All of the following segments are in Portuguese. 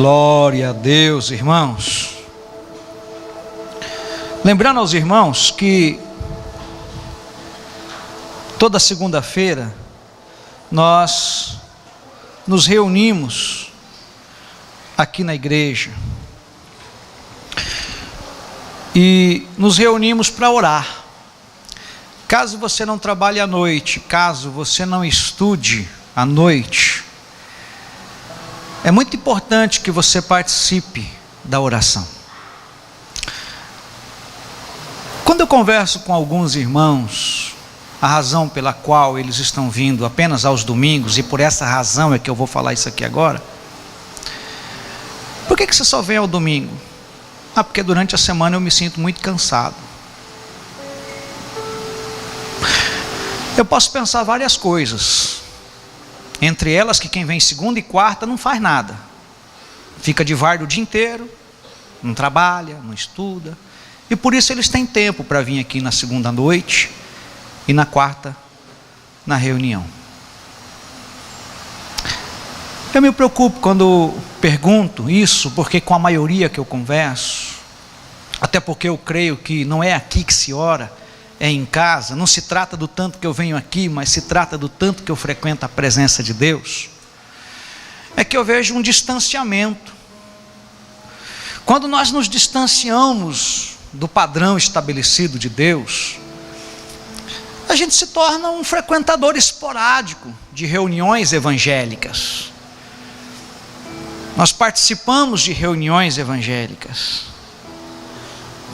Glória a Deus, irmãos. Lembrando aos irmãos que toda segunda-feira nós nos reunimos aqui na igreja e nos reunimos para orar. Caso você não trabalhe à noite, caso você não estude à noite, é muito importante que você participe da oração. Quando eu converso com alguns irmãos, a razão pela qual eles estão vindo apenas aos domingos, e por essa razão é que eu vou falar isso aqui agora. Por que você só vem ao domingo? Porque durante a semana eu me sinto muito cansado. Eu posso pensar várias coisas. Entre elas que quem vem segunda e quarta não faz nada. Fica de varda o dia inteiro, não trabalha, não estuda. E por isso eles têm tempo para vir aqui na segunda noite e na quarta na reunião. Eu me preocupo quando pergunto isso, porque com a maioria que eu converso, até porque eu creio que não é aqui que se ora, é em casa. Não se trata do tanto que eu venho aqui, mas se trata do tanto que eu frequento a presença de Deus. É que eu vejo um distanciamento. Quando nós nos distanciamos do padrão estabelecido de Deus, a gente se torna um frequentador esporádico de reuniões evangélicas. Nós participamos de reuniões evangélicas.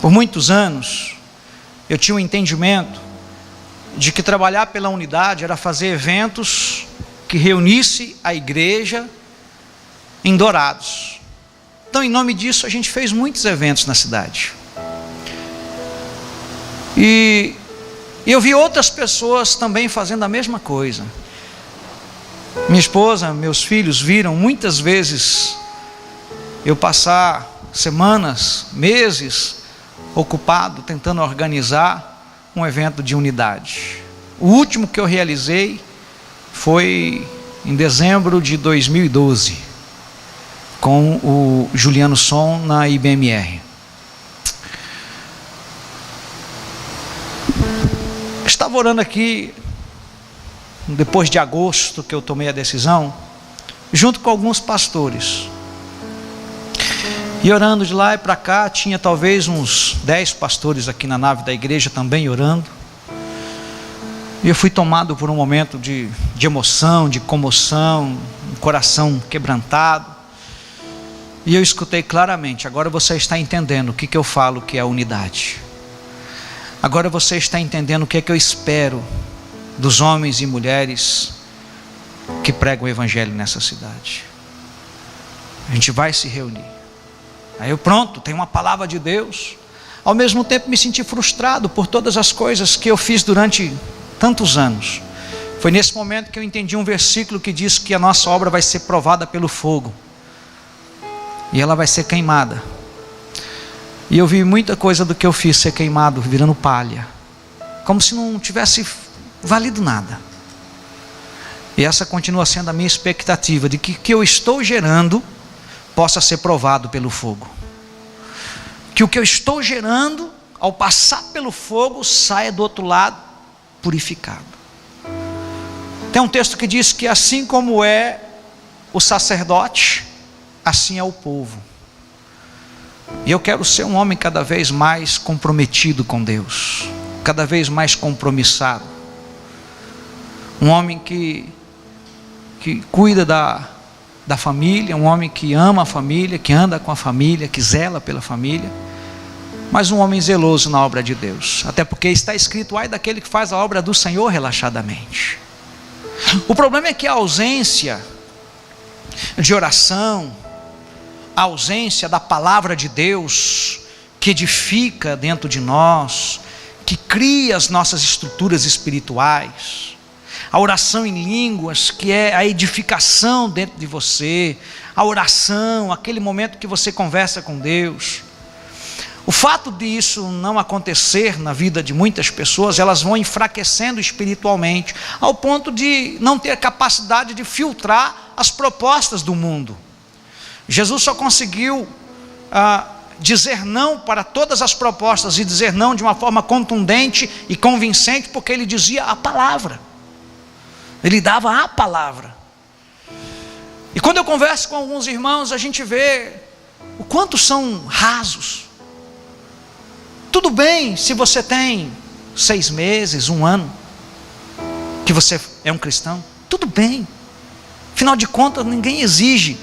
Por muitos anos eu tinha um entendimento de que trabalhar pela unidade era fazer eventos que reunisse a igreja em Dourados. Então, em nome disso, a gente fez muitos eventos na cidade. E eu vi outras pessoas também fazendo a mesma coisa. Minha esposa, meus filhos viram muitas vezes eu passar semanas, meses, ocupado tentando organizar um evento de unidade. O último que eu realizei foi em dezembro de 2012, com o Juliano Som na IBMR. Estava orando aqui, depois de agosto que eu tomei a decisão, junto com alguns pastores. E orando de lá e para cá, tinha talvez uns 10 pastores aqui na nave da igreja também orando. E eu fui tomado por um momento de emoção, de comoção, um coração quebrantado. E eu escutei claramente: agora você está entendendo o que eu falo que é a unidade. Agora você está entendendo o que é que eu espero dos homens e mulheres que pregam o evangelho nessa cidade. A gente vai se reunir. Aí eu pronto, tenho uma palavra de Deus. Ao mesmo tempo me senti frustrado por todas as coisas que eu fiz durante tantos anos. Foi nesse momento que eu entendi um versículo que diz que a nossa obra vai ser provada pelo fogo. E ela vai ser queimada. E eu vi muita coisa do que eu fiz ser queimado, virando palha. Como se não tivesse valido nada. E essa continua sendo a minha expectativa, de que o que eu estou gerando possa ser provado pelo fogo. Que o que eu estou gerando, ao passar pelo fogo, saia do outro lado purificado. Tem um texto que diz que assim como é o sacerdote, assim é o povo. E eu quero ser um homem cada vez mais comprometido com Deus, cada vez mais compromissado. Um homem que cuida da família, um homem que ama a família, que anda com a família, que zela pela família, mas um homem zeloso na obra de Deus. Até porque está escrito: ai daquele que faz a obra do Senhor relaxadamente. O problema é que a ausência de oração, a ausência da palavra de Deus, que edifica dentro de nós, que cria as nossas estruturas espirituais, a oração em línguas, que é a edificação dentro de você, a oração, aquele momento que você conversa com Deus. O fato disso não acontecer na vida de muitas pessoas, elas vão enfraquecendo espiritualmente, ao ponto de não ter capacidade de filtrar as propostas do mundo. Jesus só conseguiu dizer não para todas as propostas, e dizer não de uma forma contundente e convincente, porque ele dizia a palavra. Ele dava a palavra. E quando eu converso com alguns irmãos, a gente vê o quanto são rasos. Tudo bem se você tem 6 meses, 1 ano, que você é um cristão, tudo bem. Afinal de contas, ninguém exige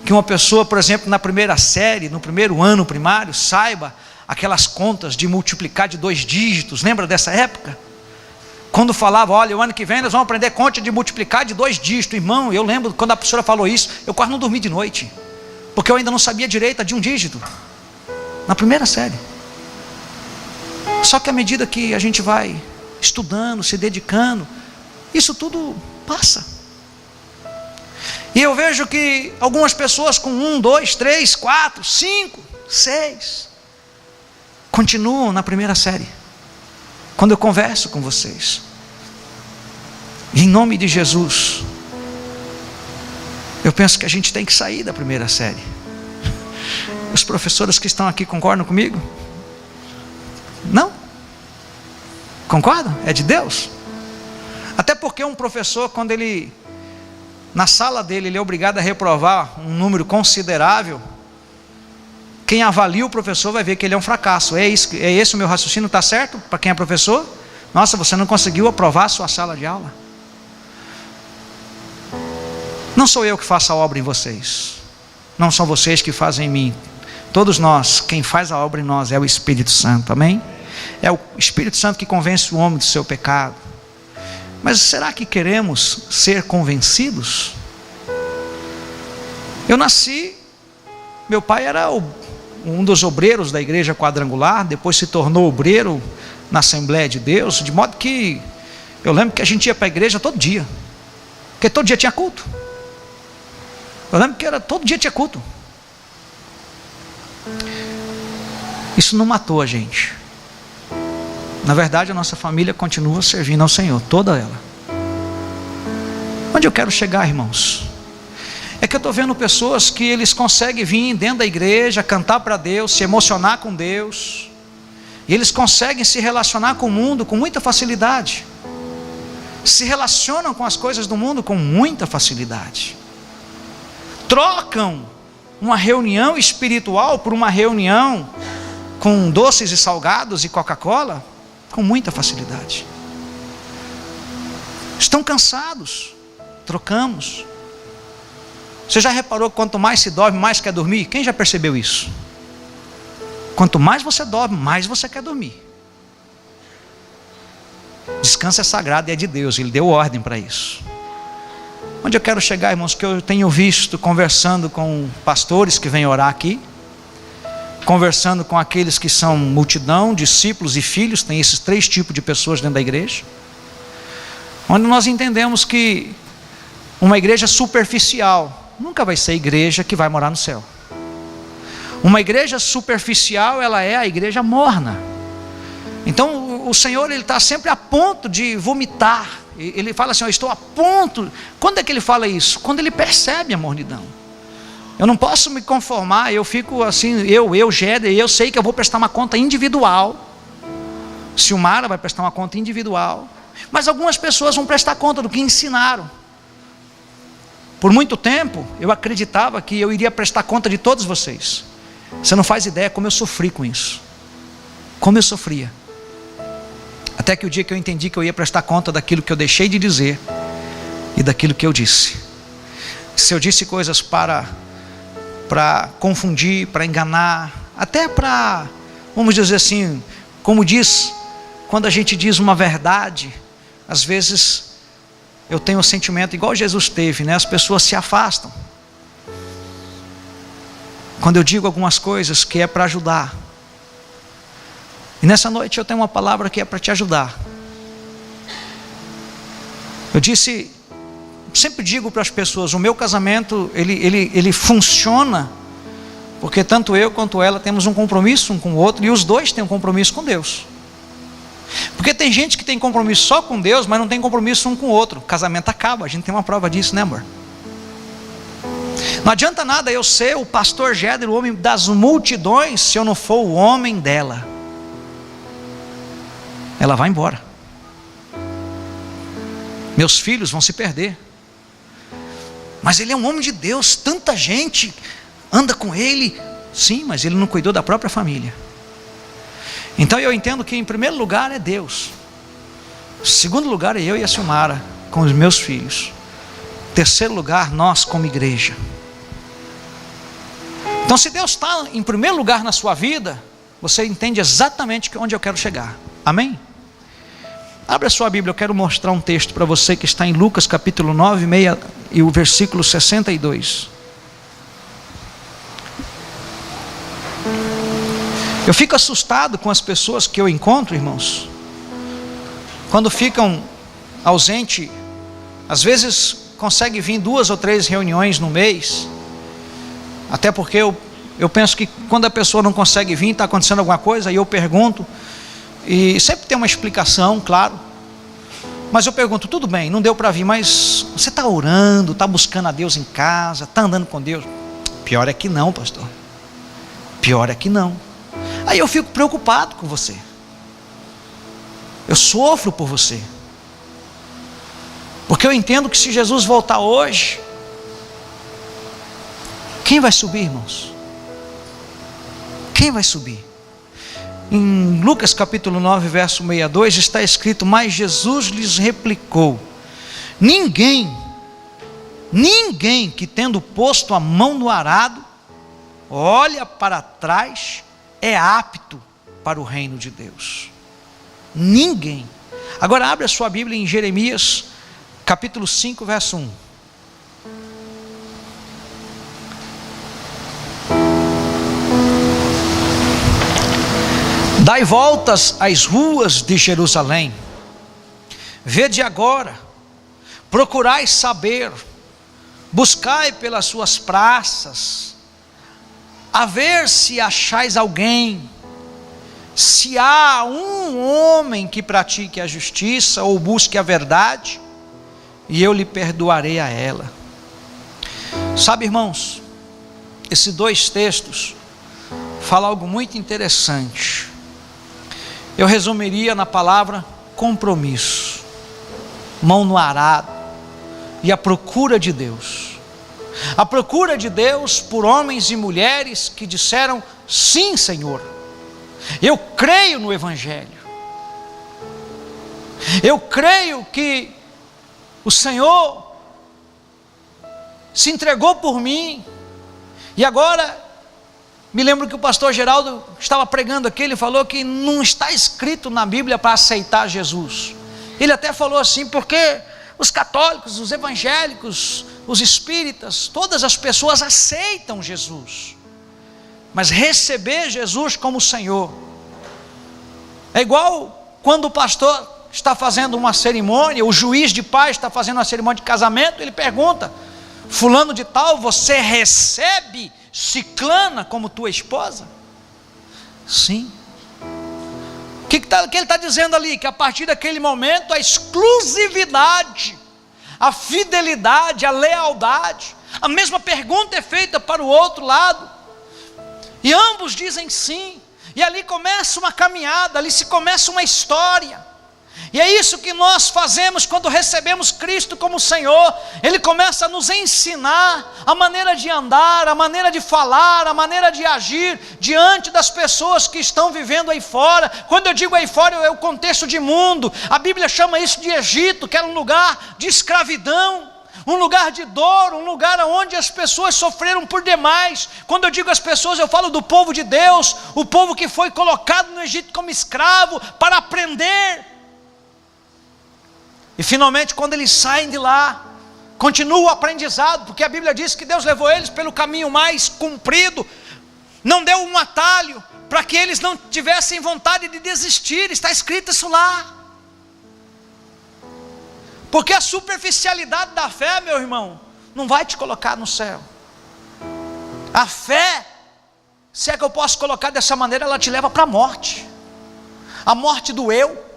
que uma pessoa, por exemplo, na primeira série, no primeiro ano primário, saiba aquelas contas de multiplicar de 2 dígitos. Lembra dessa época? Quando falava, olha, o ano que vem nós vamos aprender conta de multiplicar de 2 dígitos. Irmão, eu lembro quando a professora falou isso, eu quase não dormi de noite, porque eu ainda não sabia direito de 1 dígito, na primeira série. Só que à medida que a gente vai estudando, se dedicando, isso tudo passa. E eu vejo que algumas pessoas com 1, 2, 3, 4, 5, 6 continuam na primeira série. Quando eu converso com vocês, em nome de Jesus, eu penso que a gente tem que sair da primeira série. Os professores que estão aqui concordam comigo? Não? Concordam? É de Deus? Até porque um professor, quando ele, na sala dele, ele é obrigado a reprovar um número considerável, quem avalia o professor vai ver que ele é um fracasso. É esse o meu raciocínio, está certo? Para quem é professor? Nossa, você não conseguiu aprovar a sua sala de aula. Não sou eu que faço a obra em vocês, não são vocês que fazem em mim. Todos nós, quem faz a obra em nós é o Espírito Santo, amém? É o Espírito Santo que convence o homem do seu pecado. Mas será que queremos ser convencidos? Eu nasci, meu pai era um dos obreiros da igreja quadrangular, depois se tornou obreiro na Assembleia de Deus, de modo que eu lembro que a gente ia para a igreja todo dia, porque todo dia tinha culto. Eu lembro que todo dia tinha culto. Isso não matou a gente. Na verdade, a nossa família continua servindo ao Senhor, toda ela. Onde eu quero chegar, irmãos? É que eu estou vendo pessoas que eles conseguem vir dentro da igreja, cantar para Deus, se emocionar com Deus, e eles conseguem se relacionar com o mundo com muita facilidade. Se relacionam com as coisas do mundo com muita facilidade. Trocam uma reunião espiritual por uma reunião com doces e salgados e Coca-Cola com muita facilidade. Estão cansados, trocamos. Você já reparou que quanto mais se dorme, mais quer dormir? Quem já percebeu isso? Quanto mais você dorme, mais você quer dormir. Descanso é sagrado e é de Deus, Ele deu ordem para isso. Onde eu quero chegar, irmãos, que eu tenho visto conversando com pastores que vêm orar aqui, conversando com aqueles que são multidão, discípulos e filhos, tem esses 3 tipos de pessoas dentro da igreja, onde nós entendemos que uma igreja superficial nunca vai ser igreja que vai morar no céu. Uma igreja superficial, ela é a igreja morna. Então o Senhor, Ele está sempre a ponto de vomitar. Ele fala assim, eu estou a ponto. Quando é que Ele fala isso? Quando Ele percebe a mornidão. Eu não posso me conformar, eu fico assim, Géder, eu sei que eu vou prestar uma conta individual. Silmara vai prestar uma conta individual. Mas algumas pessoas vão prestar conta do que ensinaram. Por muito tempo, eu acreditava que eu iria prestar conta de todos vocês. Você não faz ideia como eu sofri com isso. Como eu sofria. Até que o dia que eu entendi que eu ia prestar conta daquilo que eu deixei de dizer e daquilo que eu disse. Se eu disse coisas para confundir, para enganar, até para, vamos dizer assim, como diz, quando a gente diz uma verdade, às vezes eu tenho um sentimento igual Jesus teve, né? As pessoas se afastam. Quando eu digo algumas coisas que é para ajudar. E nessa noite eu tenho uma palavra que é para te ajudar. Eu sempre digo para as pessoas, o meu casamento, ele funciona, porque tanto eu quanto ela temos um compromisso um com o outro, e os dois têm um compromisso com Deus. Porque tem gente que tem compromisso só com Deus, mas não tem compromisso um com o outro. O casamento acaba, a gente tem uma prova disso, né, amor? Não adianta nada eu ser o pastor Géder, o homem das multidões, se eu não for o homem dela. Ela vai embora. Meus filhos vão se perder. Mas ele é um homem de Deus, tanta gente anda com ele. Sim, mas ele não cuidou da própria família. Então eu entendo que em primeiro lugar é Deus. Em segundo lugar é eu e a Silmara com os meus filhos. Em terceiro lugar, nós como igreja. Então se Deus está em primeiro lugar na sua vida, você entende exatamente onde eu quero chegar. Amém? Abra a sua Bíblia, eu quero mostrar um texto para você que está em Lucas capítulo 9, e o versículo 62. Eu fico assustado com as pessoas que eu encontro, irmãos, quando ficam ausentes. Às vezes consegue vir 2 ou 3 reuniões no mês, até porque eu penso que quando a pessoa não consegue vir, está acontecendo alguma coisa, aí eu pergunto, e sempre tem uma explicação, claro, mas eu pergunto, tudo bem, não deu para vir, mas você está orando, está buscando a Deus em casa, está andando com Deus? Pior é que não, pastor, pior é que não. Aí eu fico preocupado com você, eu sofro por você, porque eu entendo que se Jesus voltar hoje, quem vai subir, irmãos? Quem vai subir? Em Lucas capítulo 9, verso 62, está escrito: mas Jesus lhes replicou: ninguém que tendo posto a mão no arado, olha para trás, é apto para o reino de Deus. Ninguém. Agora abre a sua Bíblia em Jeremias capítulo 5, verso 1. Dai voltas às ruas de Jerusalém, vede agora, procurai saber, buscai pelas suas praças, a ver se achais alguém, se há um homem que pratique a justiça ou busque a verdade, e eu lhe perdoarei a ela. Sabe, irmãos, esses 2 textos falam algo muito interessante. Eu resumiria na palavra compromisso, mão no arado e a procura de Deus. A procura de Deus por homens e mulheres que disseram: sim, Senhor, eu creio no Evangelho, eu creio que o Senhor se entregou por mim. E agora me lembro que o pastor Geraldo estava pregando aqui, ele falou que não está escrito na Bíblia para aceitar Jesus. Ele até falou assim, porque os católicos, os evangélicos, os espíritas, todas as pessoas aceitam Jesus, mas receber Jesus como Senhor é igual quando o pastor está fazendo uma cerimônia, o juiz de paz está fazendo uma cerimônia de casamento, ele pergunta: fulano de tal, você recebe Ciclana como tua esposa? Sim. O que ele está dizendo ali? Que a partir daquele momento a exclusividade, a fidelidade, a lealdade, a mesma pergunta é feita para o outro lado, e ambos dizem sim, e ali começa uma caminhada, ali se começa uma história. E é isso que nós fazemos quando recebemos Cristo como Senhor. Ele começa a nos ensinar a maneira de andar, a maneira de falar, a maneira de agir diante das pessoas que estão vivendo aí fora. Quando eu digo aí fora, é o contexto de mundo. A Bíblia chama isso de Egito, que era um lugar de escravidão, um lugar de dor, um lugar onde as pessoas sofreram por demais. Quando eu digo as pessoas, eu falo do povo de Deus, o povo que foi colocado no Egito como escravo para aprender. E finalmente, quando eles saem de lá, continua o aprendizado, porque a Bíblia diz que Deus levou eles pelo caminho mais comprido, não deu um atalho, para que eles não tivessem vontade de desistir. Está escrito isso lá. Porque a superficialidade da fé, meu irmão, não vai te colocar no céu. A fé, se é que eu posso colocar dessa maneira, ela te leva para a morte do eu,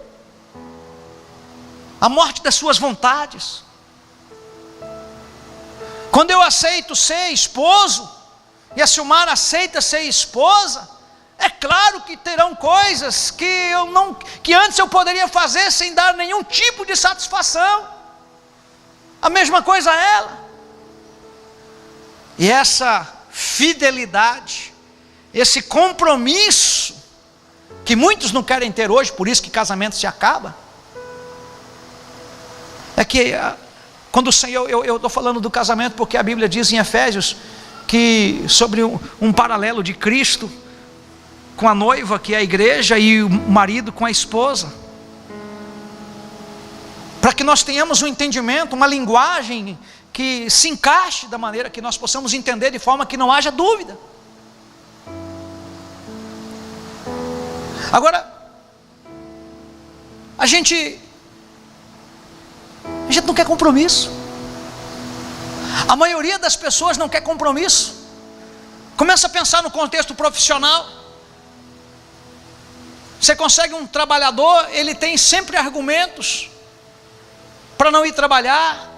a morte das suas vontades. Quando eu aceito ser esposo, e a Silmara aceita ser esposa, é claro que terão coisas que antes eu poderia fazer sem dar nenhum tipo de satisfação. A mesma coisa a ela. E essa fidelidade, esse compromisso, que muitos não querem ter hoje, por isso que casamento se acaba, é que quando o Senhor, eu estou falando do casamento porque a Bíblia diz em Efésios que sobre um paralelo de Cristo com a noiva, que é a igreja, e o marido com a esposa, para que nós tenhamos um entendimento, uma linguagem que se encaixe da maneira que nós possamos entender de forma que não haja dúvida. Agora, a gente não quer compromisso. A maioria das pessoas não quer compromisso. Começa a pensar no contexto profissional. Você consegue um trabalhador, ele tem sempre argumentos para não ir trabalhar,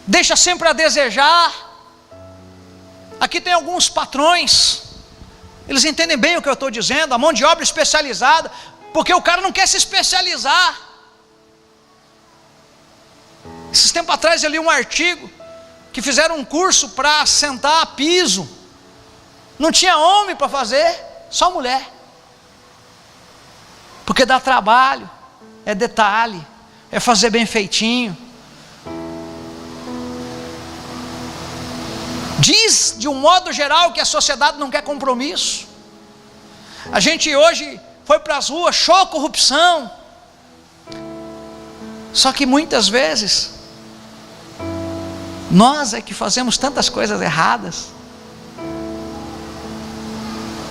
deixa sempre a desejar. Aqui tem alguns patrões, eles entendem bem o que eu estou dizendo, a mão de obra especializada, porque o cara não quer se especializar. Esses tempos atrás eu li um artigo, que fizeram um curso para assentar piso, não tinha homem para fazer, só mulher, porque dá trabalho, é detalhe, é fazer bem feitinho. Diz de um modo geral que a sociedade não quer compromisso. A gente hoje foi para as ruas, show corrupção. Só que muitas vezes nós é que fazemos tantas coisas erradas.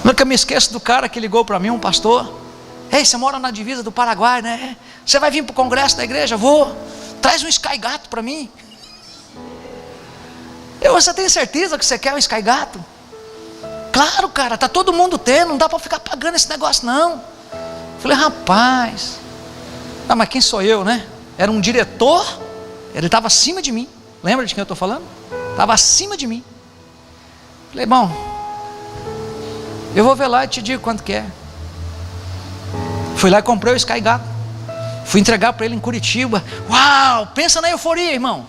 Nunca me esqueço do cara que ligou para mim, um pastor. Ei, você mora na divisa do Paraguai, né? Você vai vir para o congresso da igreja? Vou. Traz um Sky Gato para mim. Você tem certeza que você quer um Sky Gato? Claro, cara, está todo mundo tendo, não dá para ficar pagando esse negócio não. Falei, rapaz, mas quem sou eu, né? Era um diretor, ele estava acima de mim. Lembra de quem eu estou falando? Estava acima de mim. Falei, bom, eu vou ver lá e te digo quanto que é. Fui lá e comprei o Sky Gato. Fui entregar para ele em Curitiba. Uau, pensa na euforia, irmão.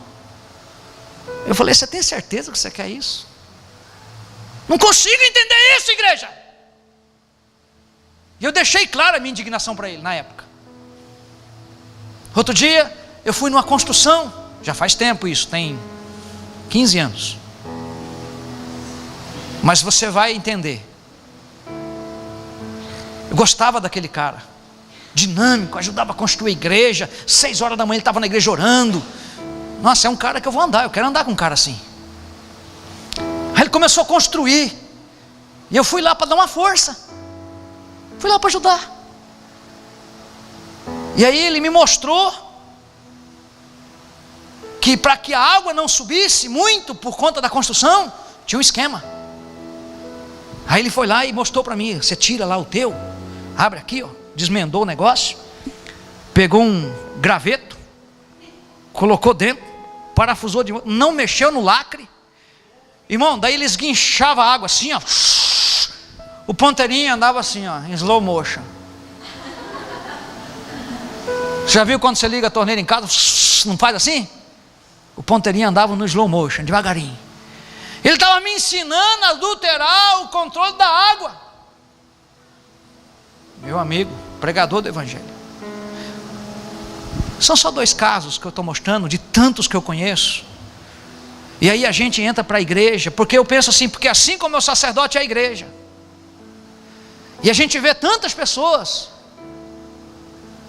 Eu falei, você tem certeza que você quer isso? Não consigo entender isso, igreja. E eu deixei clara a minha indignação para ele na época. Outro dia, eu fui numa construção, já faz tempo isso, tem 15 anos. Mas você vai entender. Eu gostava daquele cara, dinâmico, ajudava a construir a igreja. 6 horas da manhã ele estava na igreja orando. Nossa, é um cara que eu vou andar, eu quero andar com um cara assim. Aí ele começou a construir, e eu fui lá para dar uma força, fui lá para ajudar. E aí ele me mostrou que para que a água não subisse muito por conta da construção, tinha um esquema. Aí ele foi lá e mostrou para mim, você tira lá o teu, abre aqui, ó, desmendou o negócio, pegou um graveto, colocou dentro, parafusou de volta, não mexeu no lacre. Irmão, daí ele esguinchava a água assim, ó. O ponteirinho andava assim, ó, em slow motion. Você já viu quando você liga a torneira em casa, não faz assim? O ponteirinho andava no slow motion, devagarinho. Ele estava me ensinando a adulterar o controle da água. Meu amigo, pregador do evangelho. São só 2 casos que eu estou mostrando, de tantos que eu conheço. E aí a gente entra para a igreja, porque eu penso assim, porque assim como o sacerdote é a igreja. E a gente vê tantas pessoas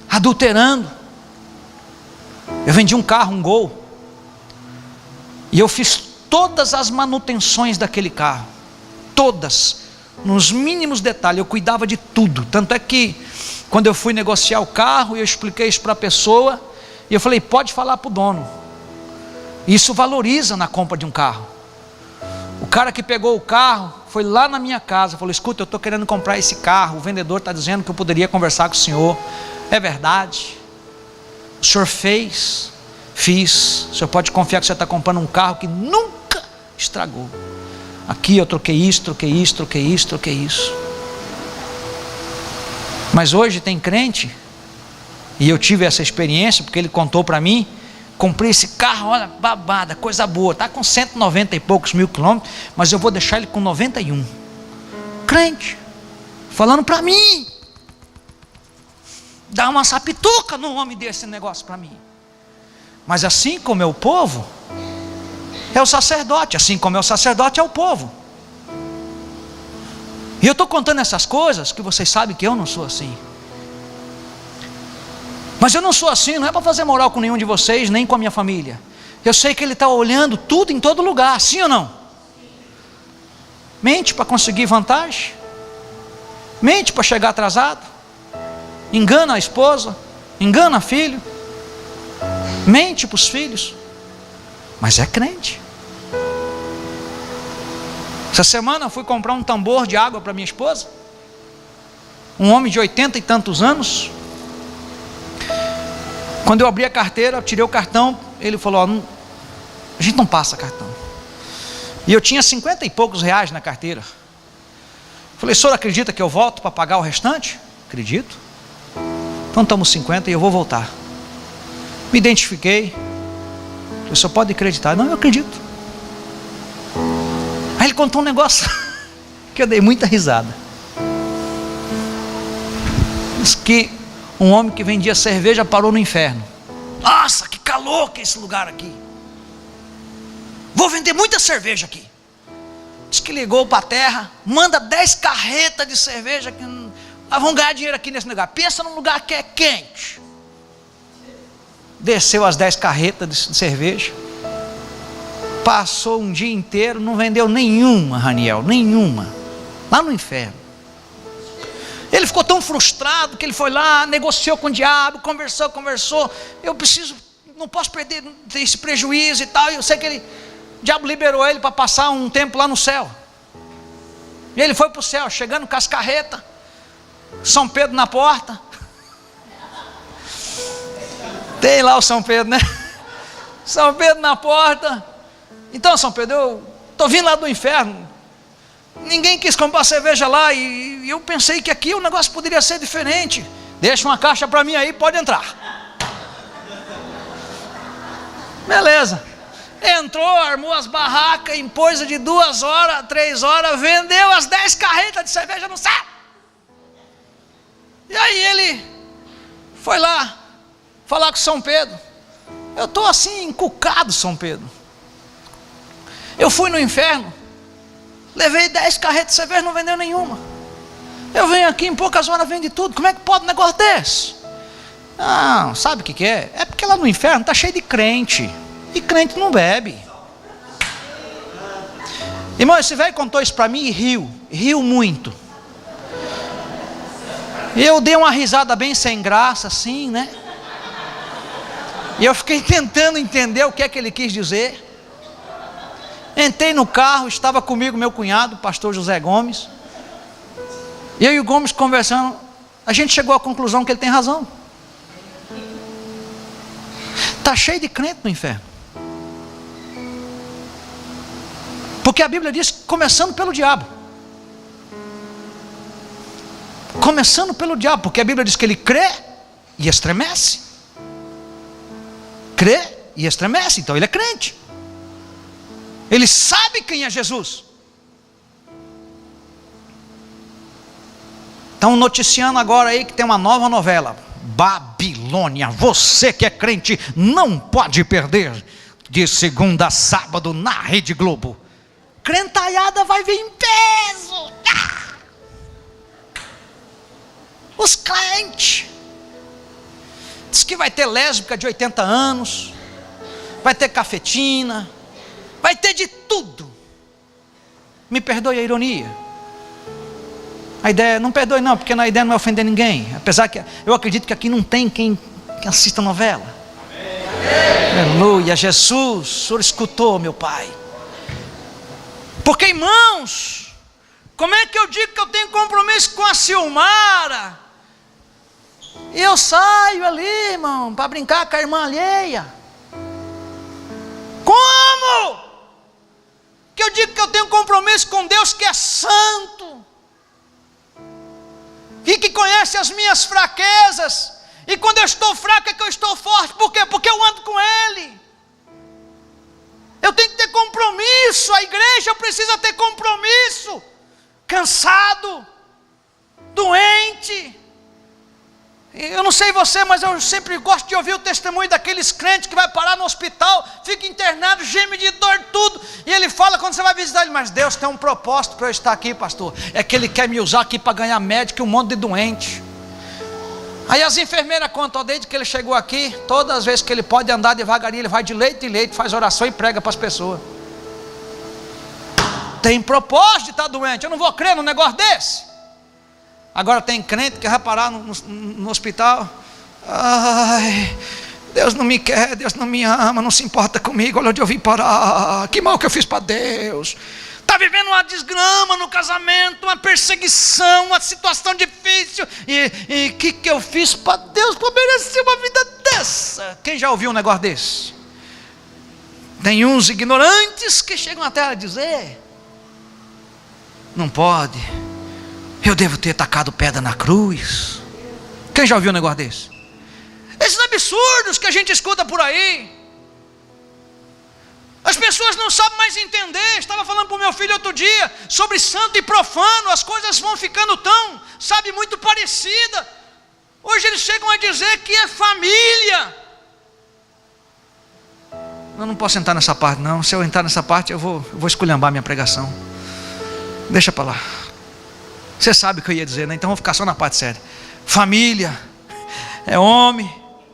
adulterando. Eu vendi um carro, um Gol, e eu fiz todas as manutenções daquele carro, todas, nos mínimos detalhes, eu cuidava de tudo. Tanto é que quando eu fui negociar o carro, eu expliquei isso para a pessoa, e eu falei, pode falar para o dono. Isso valoriza na compra de um carro. O cara que pegou o carro, foi lá na minha casa, falou, escuta, eu estou querendo comprar esse carro, o vendedor está dizendo que eu poderia conversar com o senhor. É verdade, o senhor fez Fiz. O senhor pode confiar que você está comprando um carro que nunca estragou. Aqui eu troquei isso, troquei isso, troquei isso, troquei isso. Mas hoje tem crente, e eu tive essa experiência, porque ele contou para mim, comprei esse carro, olha, babada, coisa boa, está com 190 e poucos mil quilômetros, mas eu vou deixar ele com 91. Crente, falando para mim, dá uma sapituca no homem desse negócio para mim. Mas assim como é o povo, é o sacerdote, assim como é o sacerdote, é o povo. E eu estou contando essas coisas, que vocês sabem que eu não sou assim. Mas eu não sou assim, não é para fazer moral com nenhum de vocês, nem com a minha família. Eu sei que ele está olhando tudo em todo lugar, sim ou não? Mente para conseguir vantagem, mente para chegar atrasado, engana a esposa, engana filho, mente para os filhos, mas é crente. Essa semana eu fui comprar um tambor de água para minha esposa, um homem de 80 e tantos anos. Quando eu abri a carteira, eu tirei o cartão, ele falou, a gente não passa cartão. E eu tinha 50 e poucos reais na carteira. Falei, o senhor acredita que eu volto para pagar o restante? Acredito. Então estamos 50 e eu vou voltar. Me identifiquei. O senhor pode acreditar? Não, eu acredito. Aí ele contou um negócio que eu dei muita risada. Diz que um homem que vendia cerveja parou no inferno. Nossa, que calor que é esse lugar aqui. Vou vender muita cerveja aqui. Diz que ligou para a terra, manda 10 carretas de cerveja, que vão ganhar dinheiro aqui nesse lugar. Pensa num lugar que é quente. Desceu as 10 carretas de cerveja. Passou um dia inteiro, não vendeu nenhuma, Raniel, nenhuma. Lá no inferno. Ele ficou tão frustrado que ele foi lá, negociou com o diabo, conversou. Eu não posso perder esse prejuízo e tal. Eu sei que o diabo liberou ele para passar um tempo lá no céu. E ele foi para o céu, chegando com as carretas, São Pedro na porta. Tem lá o São Pedro, né? São Pedro na porta. Então, São Pedro, eu estou vindo lá do inferno. Ninguém quis comprar cerveja lá e eu pensei que aqui o negócio poderia ser diferente. Deixa uma caixa para mim aí, pode entrar. Beleza. Entrou, armou as barracas, em coisa de 2 horas, 3 horas, vendeu as 10 carretas de cerveja no céu. E aí ele foi lá falar com São Pedro. Eu estou assim encucado, São Pedro. Eu fui no inferno, levei 10 carretas de cerveja, não vendeu nenhuma. Eu venho aqui, em poucas horas vende tudo. Como é que pode um negócio desse? Ah, sabe o que é? É porque lá no inferno está cheio de crente. E crente não bebe. Irmão, esse velho contou isso para mim e riu muito. Eu dei uma risada bem sem graça, assim, né? E eu fiquei tentando entender o que é que ele quis dizer. Entrei no carro, estava comigo meu cunhado, o pastor José Gomes. Eu e o Gomes conversando, a gente chegou à conclusão que ele tem razão. Está cheio de crente no inferno. Porque a Bíblia diz, começando pelo diabo. Começando pelo diabo, porque a Bíblia diz que ele crê e estremece. Crê e estremece, então ele é crente. Ele sabe quem é Jesus. Estão noticiando agora aí que tem uma nova novela, Babilônia. Você que é crente não pode perder, de segunda a sábado na Rede Globo. Crentaiada vai vir em peso. Os crentes. Diz que vai ter lésbica de 80 anos, vai ter cafetina, vai ter de tudo. Me perdoe a ironia. A ideia, não perdoe não, porque a ideia não é ofender ninguém. Apesar que eu acredito que aqui não tem quem assista novela. Aleluia, Jesus, o Senhor escutou, meu Pai. Porque, irmãos, como é que eu digo que eu tenho compromisso com a Silmara? E eu saio ali, irmão, para brincar com a irmã alheia. Como? Que eu digo que eu tenho um compromisso com Deus que é santo, e que conhece as minhas fraquezas, e quando eu estou fraco é que eu estou forte. Por quê? Porque eu ando com Ele. Eu tenho que ter compromisso. A igreja precisa ter compromisso. Cansado, doente. Eu não sei você, mas eu sempre gosto de ouvir o testemunho daqueles crentes que vai parar no hospital, fica internado, geme de dor, tudo, e ele fala quando você vai visitar ele: mas Deus tem um propósito para eu estar aqui, pastor, é que Ele quer me usar aqui para ganhar médico e um monte de doente. Aí as enfermeiras contam: desde que ele chegou aqui, todas as vezes que ele pode andar devagarinho, ele vai de leito em leito, faz oração e prega para as pessoas. Tem propósito de estar doente. Eu não vou crer num negócio desse. Agora tem crente que vai parar no hospital: ai, Deus não me quer, Deus não me ama, não se importa comigo, olha onde eu vim parar, que mal que eu fiz para Deus. Está vivendo uma desgrama no casamento, uma perseguição, uma situação difícil, e que eu fiz para Deus para merecer uma vida dessa? Quem já ouviu um negócio desse? Tem uns ignorantes que chegam até a dizer: não pode, eu devo ter tacado pedra na cruz. Quem já ouviu um negócio desse? Esses absurdos que a gente escuta por aí. As pessoas não sabem mais entender. Estava falando para o meu filho outro dia sobre santo e profano. As coisas vão ficando tão, muito parecida. Hoje eles chegam a dizer que é família. Eu não posso entrar nessa parte não. Se eu entrar nessa parte eu vou esculhambar minha pregação. Deixa para lá. Você sabe o que eu ia dizer, né? Então vou ficar só na parte séria. Família é homem,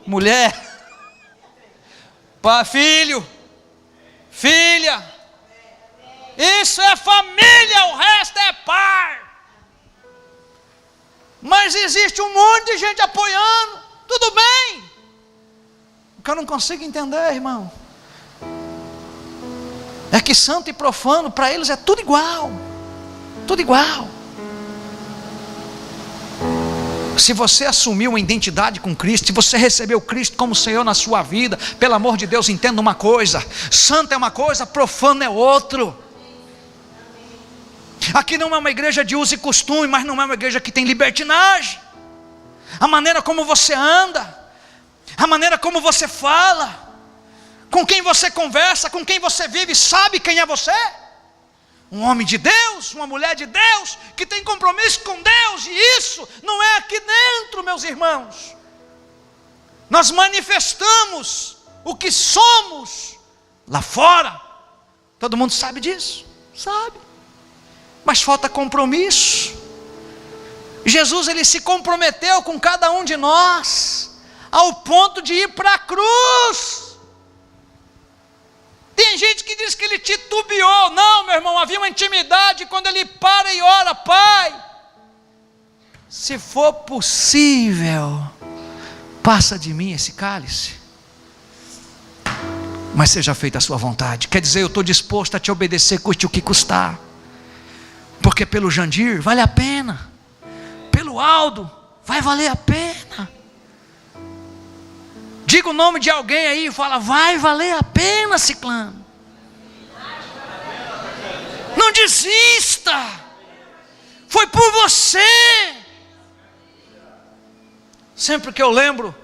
mulher, pai, filho, filha. Isso é família, o resto é par. Mas existe um monte de gente apoiando. Tudo bem. O que eu não consigo entender, irmão, é que santo e profano para eles é tudo igual. Tudo igual. Se você assumiu uma identidade com Cristo, se você recebeu Cristo como Senhor na sua vida, pelo amor de Deus, entenda uma coisa: santo é uma coisa, profano é outro. Aqui não é uma igreja de uso e costume, mas não é uma igreja que tem libertinagem. A maneira como você anda, a maneira como você fala, com quem você conversa, com quem você vive, sabe quem é você? Um homem de Deus, uma mulher de Deus, que tem compromisso com Deus. E isso não é aqui dentro, meus irmãos. Nós manifestamos o que somos lá fora. Todo mundo sabe disso? Sabe. Mas falta compromisso. Jesus, ele se comprometeu com cada um de nós, ao ponto de ir para a cruz. Tem gente que diz que ele titubeou. Não, meu irmão, havia uma intimidade quando ele para e ora: Pai, se for possível, passa de mim esse cálice, mas seja feita a sua vontade. Quer dizer, eu estou disposto a te obedecer, custe o que custar. Porque pelo Jandir vale a pena, pelo Aldo vai valer a pena. Diga o nome de alguém aí e fala: vai valer a pena, ciclano. Não desista. Foi por você. Sempre que eu lembro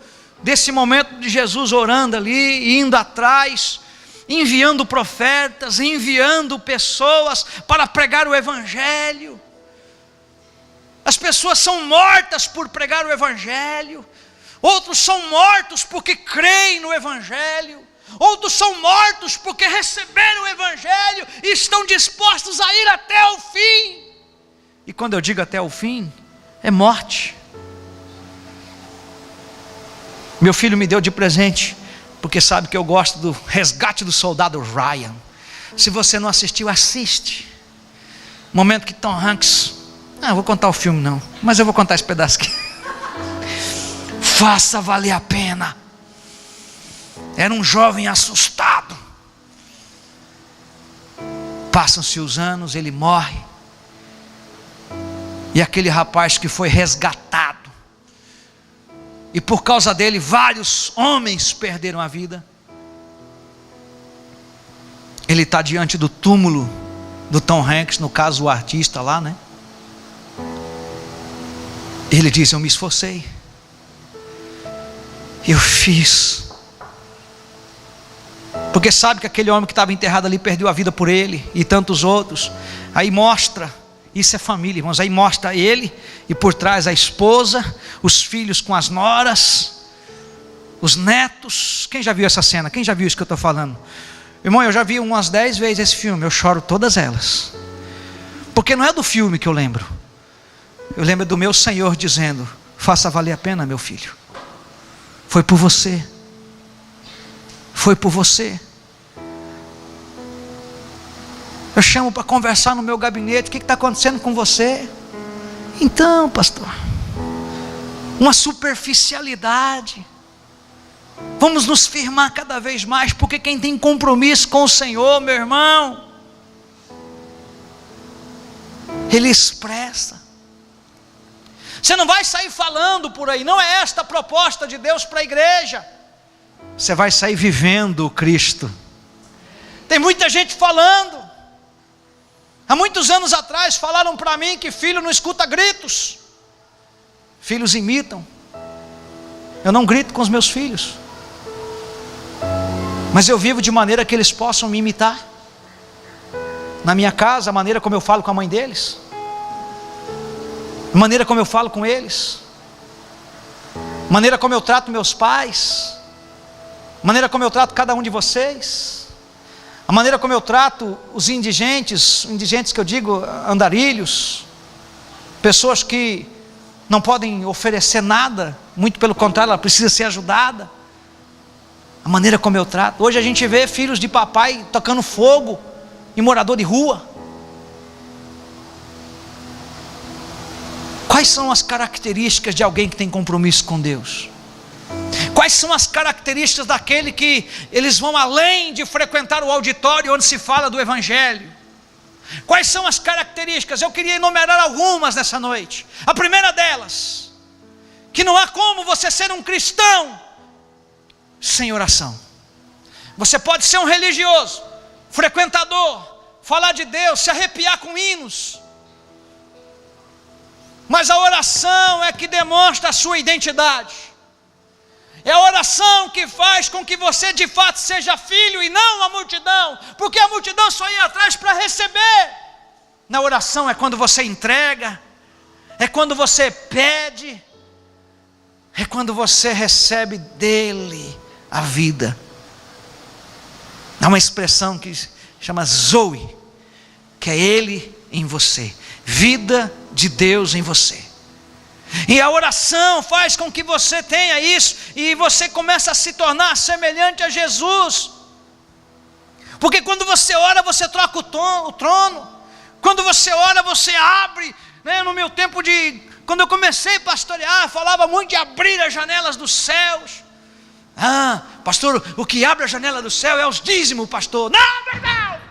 desse momento de Jesus orando ali, indo atrás, enviando profetas, enviando pessoas para pregar o Evangelho. As pessoas são mortas por pregar o Evangelho. Outros são mortos porque creem no Evangelho. Outros são mortos porque receberam o Evangelho e estão dispostos a ir até o fim. E quando eu digo até o fim, é morte. Meu filho me deu de presente, porque sabe que eu gosto do Resgate do Soldado Ryan. Se você não assistiu, assiste. Momento que Tom Hanks, não vou contar o filme não, mas eu vou contar esse pedaço aqui. Faça valer a pena. Era um jovem assustado. Passam-se os anos, ele morre. E aquele rapaz que foi resgatado, e por causa dele vários homens perderam a vida. Ele está diante do túmulo do Tom Hanks, no caso o artista lá, né? Ele diz: eu me esforcei, eu fiz, porque sabe que aquele homem que estava enterrado ali perdeu a vida por ele e tantos outros. Aí mostra, isso é família, irmãos. Aí mostra ele e por trás a esposa, os filhos com as noras, os netos. Quem já viu essa cena? Quem já viu isso que eu estou falando? Irmão, eu já vi umas 10 vezes esse filme. Eu choro todas elas, porque não é do filme que eu lembro. Eu lembro do meu Senhor dizendo: faça valer a pena, meu filho. Foi por você. Foi por você. Eu chamo para conversar no meu gabinete: o que está acontecendo com você? Então, pastor, uma superficialidade. Vamos nos firmar cada vez mais, porque quem tem compromisso com o Senhor, meu irmão, ele expressa. Você não vai sair falando por aí, não é esta a proposta de Deus para a igreja. Você vai sair vivendo o Cristo. Tem muita gente falando. Há muitos anos atrás falaram para mim que filho não escuta gritos, filhos imitam. Eu não grito com os meus filhos, mas eu vivo de maneira que eles possam me imitar. Na minha casa, a maneira como eu falo com a mãe deles, a maneira como eu falo com eles, a maneira como eu trato meus pais, a maneira como eu trato cada um de vocês, a maneira como eu trato os indigentes que eu digo andarilhos, pessoas que não podem oferecer nada, muito pelo contrário, ela precisa ser ajudada. A maneira como eu trato. Hoje a gente vê filhos de papai tocando fogo em morador de rua. Quais são as características de alguém que tem compromisso com Deus? Quais são as características daquele que eles vão além de frequentar o auditório onde se fala do Evangelho? Quais são as características? Eu queria enumerar algumas nessa noite. A primeira delas, que não há como você ser um cristão sem oração. Você pode ser um religioso, frequentador, falar de Deus, se arrepiar com hinos, mas a oração é que demonstra a sua identidade. É a oração que faz com que você de fato seja filho e não a multidão, porque a multidão só ia atrás para receber. Na oração é quando você entrega, é quando você pede, é quando você recebe dele a vida. Há uma expressão que chama Zoe, que é ele em você, vida de Deus em você. E a oração faz com que você tenha isso, e você começa a se tornar semelhante a Jesus. Porque quando você ora, você troca o trono. Quando você ora, você abre, né? No meu tempo quando eu comecei a pastorear, falava muito de abrir as janelas dos céus. Ah, pastor, o que abre a janela do céu é os dízimos, pastor. Não.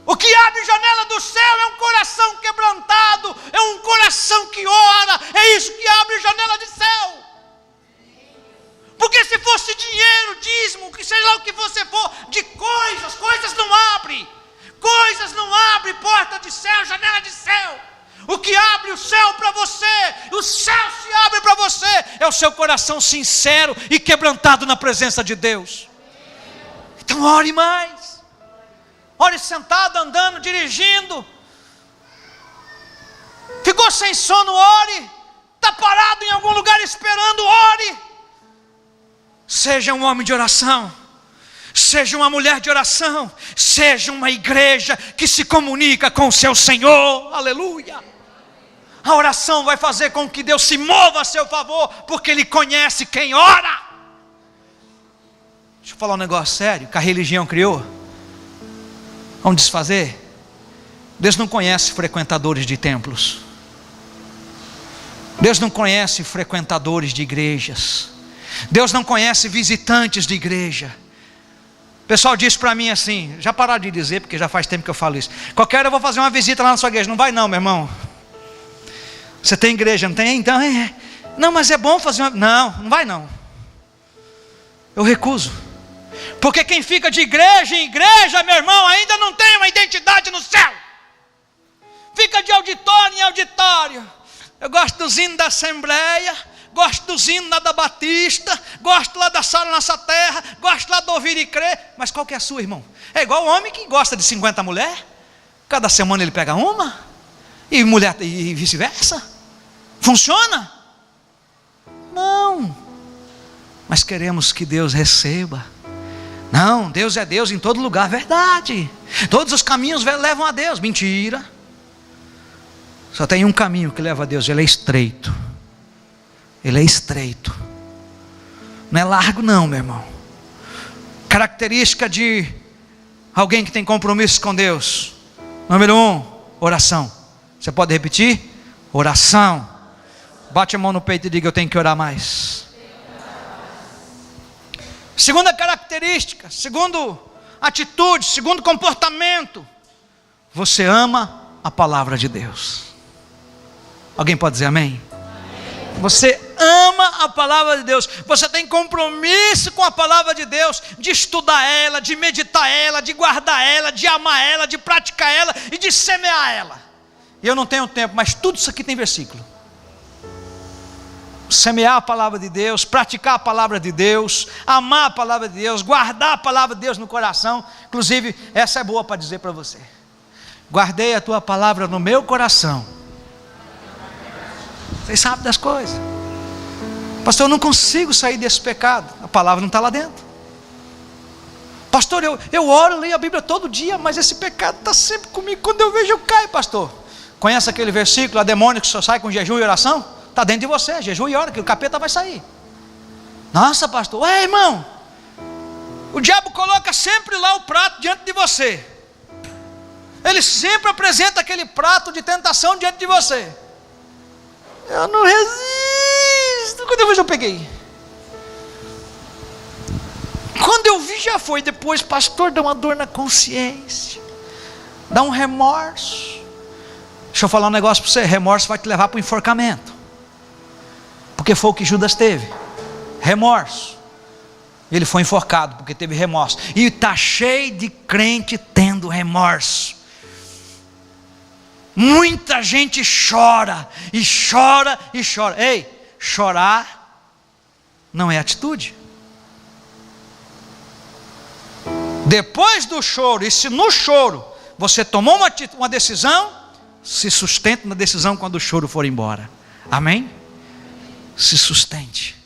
O que abre janela do céu é um coração quebrantado, é um coração que ora, é isso que abre janela de céu. Porque se fosse dinheiro, dízimo, que seja lá o que você for, de coisas não abre. Coisas não abrem porta de céu, janela de céu. O que abre o céu para você, o céu se abre para você, é o seu coração sincero e quebrantado na presença de Deus. Então ore mais. Ore sentado, andando, dirigindo. Ficou sem sono, ore. Está parado em algum lugar esperando, ore. Seja um homem de oração, seja uma mulher de oração, seja uma igreja que se comunica com o seu Senhor. Aleluia. A oração vai fazer com que Deus se mova a seu favor, porque Ele conhece quem ora. Deixa eu falar um negócio sério que a religião criou. Vamos desfazer? Deus não conhece frequentadores de templos. Deus não conhece frequentadores de igrejas. Deus não conhece visitantes de igreja. O pessoal diz para mim assim, já pararam de dizer, porque já faz tempo que eu falo isso. Qualquer hora eu vou fazer uma visita lá na sua igreja. Não vai não, meu irmão. Você tem igreja, não tem? Então não, mas é bom fazer uma... Não vai não. Eu recuso. Porque quem fica de igreja em igreja, meu irmão, ainda não tem uma identidade no céu. Fica de auditório em auditório. Eu gosto dos hinos da Assembleia, gosto dos hinos lá da Batista, gosto lá da Sara Nossa Terra, gosto lá do Ouvir e Crer. Mas qual que é a sua, irmão? É igual o homem que gosta de 50 mulheres. Cada semana ele pega uma. E mulher, e vice-versa. Funciona? Não. Mas queremos que Deus receba. Não, Deus é Deus em todo lugar. Verdade. Todos os caminhos levam a Deus. Mentira. Só tem um caminho que leva a Deus. Ele é estreito. Ele é estreito. Não é largo não, meu irmão. Característica de alguém que tem compromisso com Deus. Número 1, oração. Você pode repetir? Oração. Bate a mão no peito e diga: eu tenho que orar mais. Segunda característica, segundo atitude, segundo comportamento, você ama a palavra de Deus. Alguém pode dizer amém? Amém. Você ama a palavra de Deus. Você tem compromisso com a palavra de Deus, de estudar ela, de meditar ela, de guardar ela, de amar ela, de praticar ela e de semear ela. E eu não tenho tempo, mas tudo isso aqui tem versículo. Semear a palavra de Deus, praticar a palavra de Deus, amar a palavra de Deus, guardar a palavra de Deus no coração. Inclusive, essa é boa para dizer para você: guardei a tua palavra no meu coração. Vocês sabem das coisas. Pastor, eu não consigo sair desse pecado. A palavra não está lá dentro. Pastor, eu oro, leio a Bíblia todo dia, mas esse pecado está sempre comigo. Quando eu vejo, eu caio, pastor. Conhece aquele versículo: a demônio que só sai com jejum e oração? Está dentro de você, jejum e ora, que o capeta vai sair. Nossa, pastor, ué, irmão, o diabo coloca sempre lá o prato diante de você. Ele sempre apresenta aquele prato de tentação diante de você. Eu não resisto. Quando eu vi, eu peguei. Quando eu vi, já foi. Depois, pastor, dá uma dor na consciência, dá um remorso. Deixa eu falar um negócio para você: remorso vai te levar para o enforcamento. Porque foi o que Judas teve, remorso. Ele foi enforcado porque teve remorso. E está cheio de crente tendo remorso. Muita gente chora, e chora, e chora. Ei, chorar não é atitude. Depois do choro, e se no choro você tomou uma decisão, se sustente na decisão quando o choro for embora. Amém? Se sustente,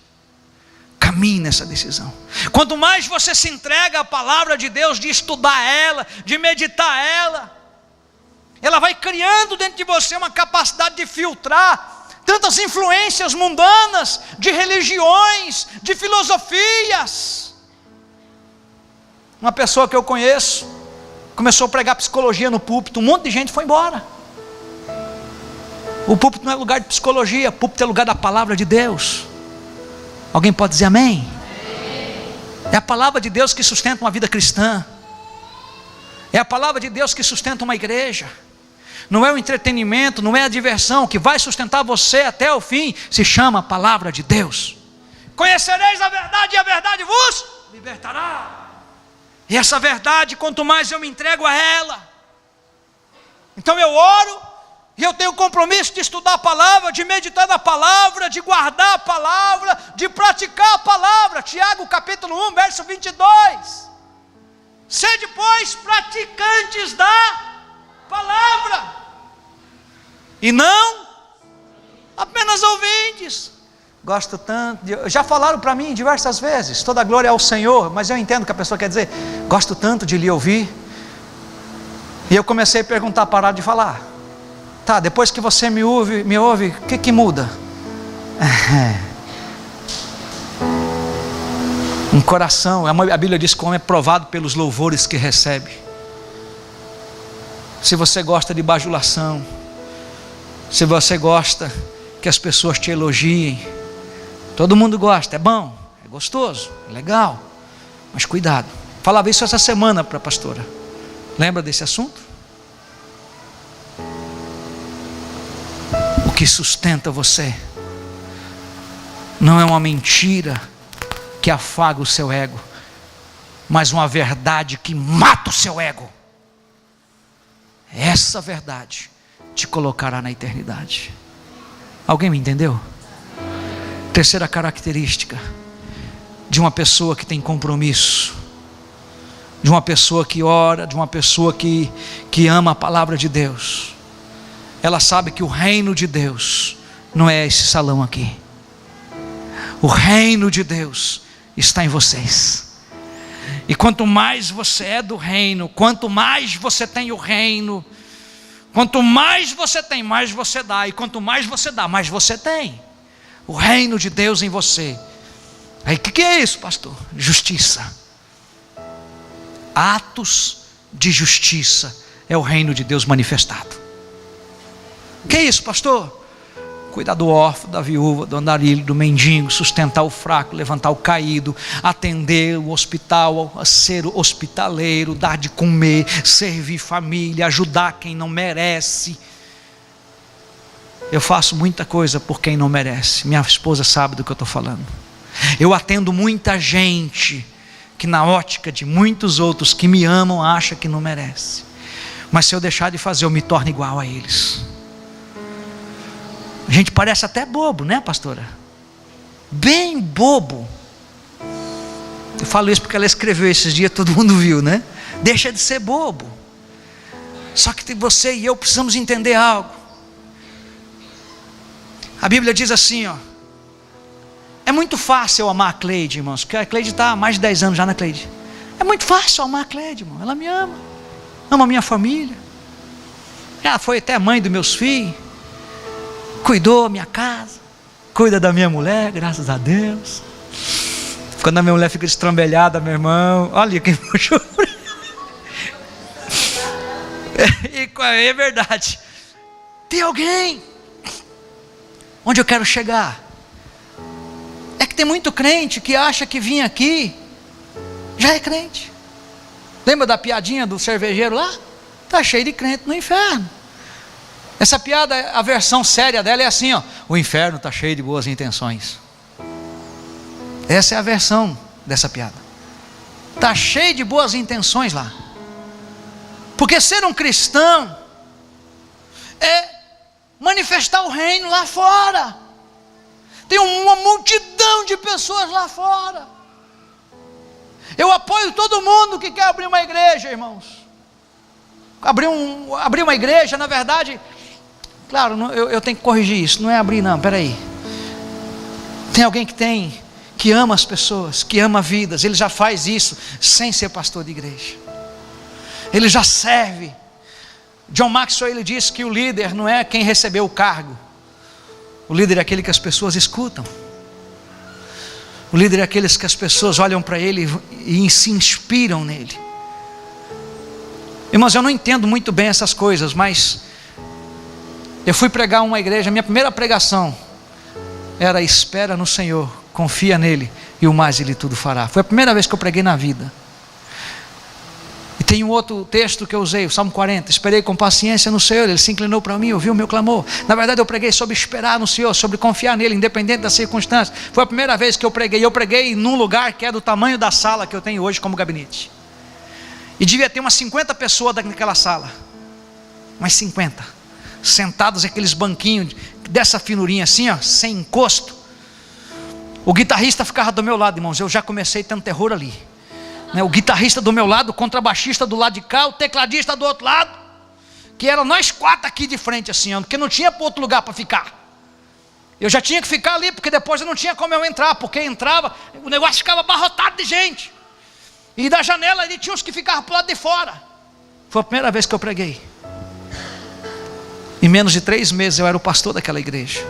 caminhe nessa decisão. Quanto mais você se entrega à palavra de Deus, de estudar ela, de meditar ela vai criando dentro de você uma capacidade de filtrar tantas influências mundanas, de religiões, de filosofias. Uma pessoa que eu conheço começou a pregar psicologia no púlpito, um monte de gente foi embora. O púlpito não é lugar de psicologia, o púlpito é lugar da palavra de Deus. Alguém pode dizer amém? É a palavra de Deus que sustenta uma vida cristã. É a palavra de Deus que sustenta uma igreja. Não é o entretenimento, não é a diversão. O que vai sustentar você até o fim se chama a palavra de Deus. Conhecereis a verdade e a verdade vos libertará. E essa verdade, quanto mais eu me entrego a ela, então eu oro, e eu tenho o compromisso de estudar a palavra, de meditar na palavra, de guardar a palavra, de praticar a palavra. Tiago capítulo 1, verso 22. Sede, pois, praticantes da palavra, e não apenas ouvintes. Gosto tanto, já falaram para mim diversas vezes, toda a glória ao Senhor, mas eu entendo que a pessoa quer dizer: gosto tanto de lhe ouvir. E eu comecei a perguntar, parar de falar. Tá, depois que você me ouve, o que muda? Um coração, a Bíblia diz que o homem é provado pelos louvores que recebe. Se você gosta de bajulação, se você gosta que as pessoas te elogiem, todo mundo gosta, é bom, é gostoso, é legal, mas cuidado. Falava isso essa semana para a pastora. Lembra desse assunto? O que sustenta você não é uma mentira que afaga o seu ego. mas uma verdade que mata o seu ego. Essa verdade te colocará na eternidade. Alguém me entendeu? Terceira característica de uma pessoa que tem compromisso, de uma pessoa que ora, de uma pessoa que ama a palavra de Deus. Ela sabe que o reino de Deus não é esse salão aqui. O reino de Deus está em vocês. E quanto mais você é do reino, quanto mais você tem o reino, quanto mais você tem, mais você dá. E quanto mais você dá, mais você tem. O reino de Deus em você. Aí o que é isso, pastor? Justiça. Atos de justiça é o reino de Deus manifestado. O que é isso, pastor? Cuidar do órfão, da viúva, do andarilho, do mendigo, sustentar o fraco, levantar o caído, atender o hospital, ser hospitaleiro, dar de comer, servir família, ajudar quem não merece. Eu faço muita coisa por quem não merece. Minha esposa sabe do que eu estou falando. Eu atendo muita gente que na ótica de muitos outros que me amam, acha que não merece. Mas se eu deixar de fazer, eu me torno igual a eles. A gente parece até bobo, né, pastora? Bem bobo. Eu falo isso porque ela escreveu esses dias, todo mundo viu, né? Deixa de ser bobo. Só que você e eu precisamos entender algo. A Bíblia diz assim, ó. É muito fácil eu amar a Cleide, irmãos, porque a Cleide está há mais de 10 anos já na Cleide. É muito fácil eu amar a Cleide, irmão. Ela me ama. Ama a minha família. Já foi até mãe dos meus filhos. Cuidou da minha casa. Cuida da minha mulher, graças a Deus. Quando a minha mulher fica destrambelhada, meu irmão, olha quem puxou. É verdade. Tem alguém. Onde eu quero chegar? É que tem muito crente que acha que vir aqui já é crente. Lembra da piadinha do cervejeiro lá? Está cheio de crente no inferno. Essa piada, a versão séria dela é assim, ó: o inferno está cheio de boas intenções. Essa é a versão dessa piada. Está cheio de boas intenções lá. Porque ser um cristão é manifestar o reino lá fora. Tem uma multidão de pessoas lá fora. Eu apoio todo mundo que quer abrir uma igreja, irmãos. Abrir uma igreja, na verdade, claro, eu tenho que corrigir isso. Não é abrir não, peraí. Tem alguém que ama as pessoas, que ama vidas. Ele já faz isso sem ser pastor de igreja. Ele já serve. John Maxwell, ele diz que o líder não é quem recebeu o cargo. O líder é aquele que as pessoas escutam. O líder é aqueles que as pessoas olham para ele e se inspiram nele. Irmãos, eu não entendo muito bem essas coisas, mas eu fui pregar uma igreja, minha primeira pregação era: espera no Senhor, confia nele e o mais ele tudo fará. Foi a primeira vez que eu preguei na vida. E tem um outro texto que eu usei, o Salmo 40: esperei com paciência no Senhor, Ele se inclinou para mim, ouviu o meu clamor. Na verdade eu preguei sobre esperar no Senhor, sobre confiar nele, independente das circunstâncias. Foi a primeira vez que eu preguei num lugar que é do tamanho da sala que eu tenho hoje como gabinete. E devia ter umas 50 pessoas naquela sala, umas 50, sentados naqueles banquinhos dessa finurinha assim, ó, sem encosto. O guitarrista ficava do meu lado, irmãos, eu já comecei tendo terror ali. O guitarrista do meu lado, o contrabaixista do lado de cá, o tecladista do outro lado, que eram nós 4 aqui de frente assim, porque não tinha outro lugar para ficar. Eu já tinha que ficar ali, porque depois eu não tinha como eu entrar, porque entrava, o negócio ficava abarrotado de gente. E da janela ali tinha uns que ficavam para o lado de fora. Foi a primeira vez que eu preguei. Em menos de 3 meses eu era o pastor daquela igreja.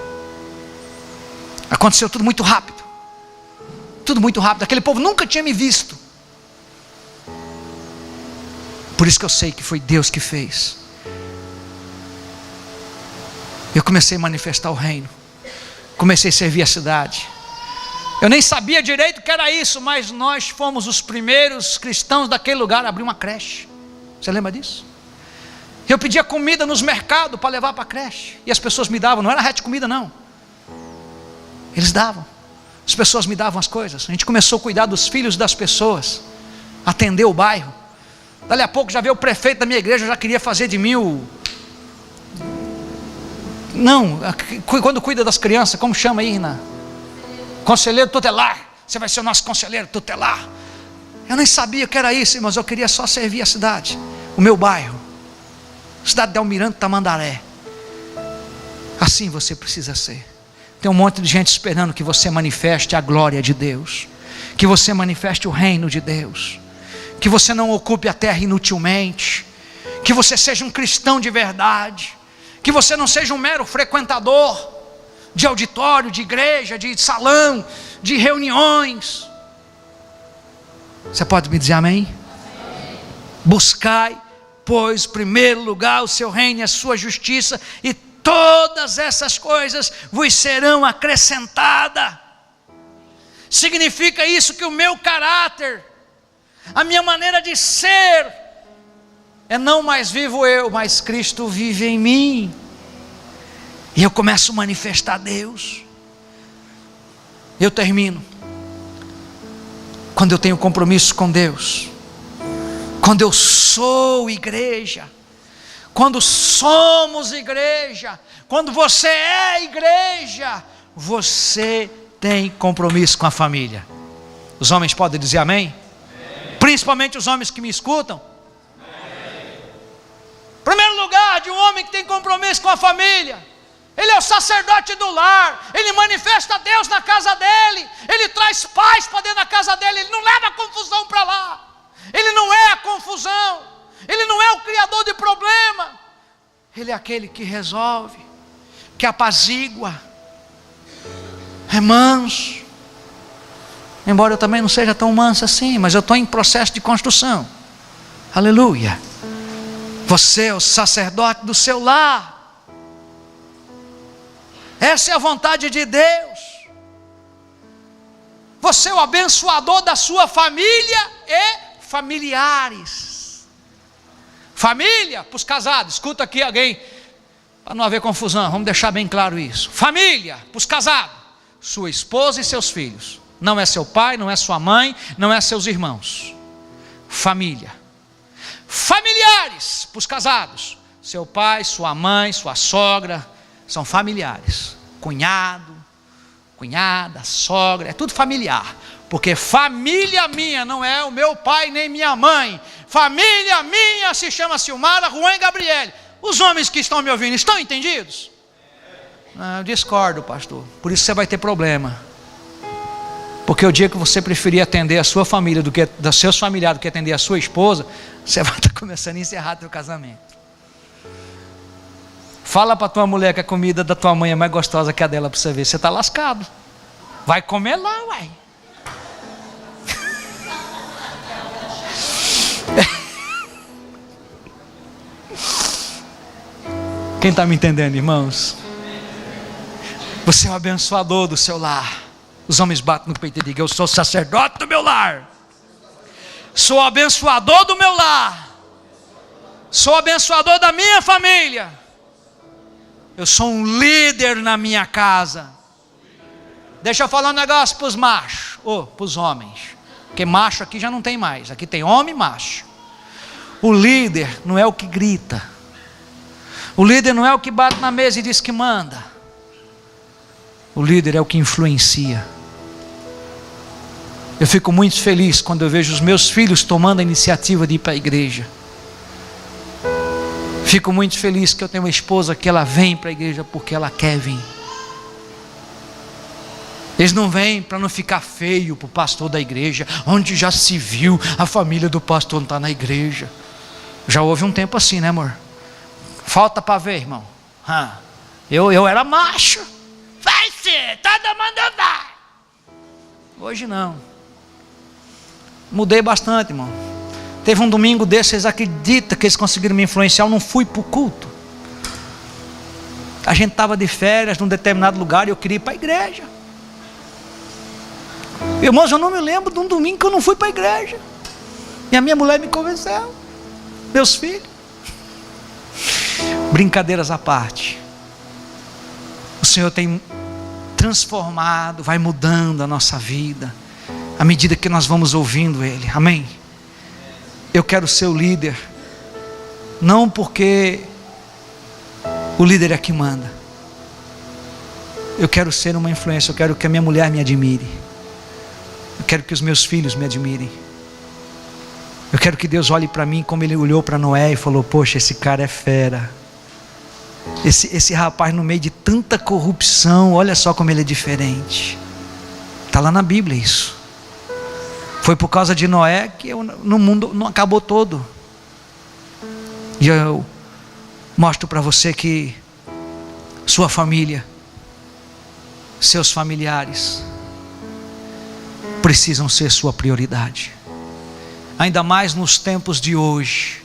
Aconteceu tudo muito rápido. Tudo muito rápido. Aquele povo nunca tinha me visto. Por isso que eu sei que foi Deus que fez. Eu comecei a manifestar o reino. Comecei a servir a cidade. Eu nem sabia direito o que era isso, mas nós fomos os primeiros cristãos daquele lugar a abrir uma creche. Você lembra disso? Eu pedia comida nos mercados para levar para a creche. E as pessoas me davam, não era rete de comida não. Eles davam. As pessoas me davam as coisas. A gente começou a cuidar dos filhos das pessoas. atender o bairro. Dali a pouco já veio o prefeito da minha igreja, já queria fazer de mim Não, quando cuida das crianças, como chama aí, Irna? Conselheiro tutelar. Você vai ser o nosso conselheiro tutelar. Eu nem sabia que era isso, mas eu queria só servir a cidade, o meu bairro, cidade de Almirante Tamandaré. Assim você precisa ser. Tem um monte de gente esperando que você manifeste a glória de Deus, que você manifeste o reino de Deus, que você não ocupe a terra inutilmente, que você seja um cristão de verdade, que você não seja um mero frequentador de auditório, de igreja, de salão, de reuniões. Você pode me dizer amém? Amém. Buscai, pois, em primeiro lugar o seu reino e a sua justiça, e todas essas coisas vos serão acrescentadas. Significa isso que o meu caráter, a minha maneira de ser, é não mais vivo eu, mas Cristo vive em mim. E eu começo a manifestar Deus. Eu termino. Quando eu tenho compromisso com Deus, quando eu sou igreja, quando somos igreja, quando você é igreja, você tem compromisso com a família. Os homens podem dizer amém? Amém. Principalmente os homens que me escutam. Amém. Primeiro lugar, de um homem que tem compromisso com a família, ele é o sacerdote do lar, ele manifesta Deus na casa dele, ele traz paz para dentro da casa dele, ele não leva a confusão para lá, ele não é a confusão, ele não é o criador de problema, ele é aquele que resolve, que apazigua, é manso. Embora eu também não seja tão manso assim, mas eu estou em processo de construção. Aleluia. Você é o sacerdote do seu lar. Essa é a vontade de Deus. Você é o abençoador da sua família e familiares. Família para os casados. Escuta aqui alguém, para não haver confusão, vamos deixar bem claro isso. Família para os casados: sua esposa e seus filhos. Não é seu pai, não é sua mãe, não é seus irmãos. Família. Familiares para os casados: seu pai, sua mãe, sua sogra. São familiares, cunhado, cunhada, sogra, é tudo familiar, porque família minha não é o meu pai nem minha mãe, família minha se chama Silmara, Juan e Gabriele. Os homens que estão me ouvindo, estão entendidos? Não, eu discordo, pastor, por isso você vai ter problema, porque o dia que você preferir atender a sua família, do que dos seus familiares, do que atender a sua esposa, você vai estar começando a encerrar seu casamento. Fala para tua mulher que a comida da tua mãe é mais gostosa que a dela, para você ver, você está lascado. Vai comer lá, uai. Quem está me entendendo, irmãos? Você é o abençoador do seu lar. Os homens batem no peito e digam: eu sou sacerdote do meu lar, sou abençoador do meu lar, sou abençoador da minha família. Eu sou um líder na minha casa. Deixa eu falar um negócio para os machos, para os homens, porque macho aqui já não tem mais, aqui tem homem e macho. O líder não é o que grita, o líder não é o que bate na mesa e diz que manda, o líder é o que influencia. Eu fico muito feliz quando eu vejo os meus filhos tomando a iniciativa de ir para a igreja. Fico muito feliz que eu tenho uma esposa que ela vem para a igreja porque ela quer vir. Eles não vêm para não ficar feio para o pastor da igreja, onde já se viu a família do pastor não está na igreja. Já houve um tempo assim, né, amor? Falta para ver, irmão. Eu era macho. Vai ser, todo mundo vai. Hoje não. Mudei bastante, irmão. Teve um domingo desses, vocês acreditam que eles conseguiram me influenciar? Eu não fui para o culto. A gente estava de férias num determinado lugar e eu queria ir para a igreja. Irmãos, eu não me lembro de um domingo que eu não fui para a igreja. E a minha mulher me convenceu. Meus filhos. Brincadeiras à parte. O Senhor tem transformado, vai mudando a nossa vida, à medida que nós vamos ouvindo Ele. Amém? eu quero ser o líder, não porque o líder é que manda. Eu quero ser uma influência, eu quero que a minha mulher me admire. Eu quero que os meus filhos me admirem. Eu quero que Deus olhe para mim como Ele olhou para Noé e falou: poxa, esse cara é fera. Esse rapaz, no meio de tanta corrupção, olha só como ele é diferente. Está lá na Bíblia isso. Foi por causa de Noé que no mundo não acabou todo. E eu mostro para você que sua família, seus familiares precisam ser sua prioridade. Ainda mais nos tempos de hoje,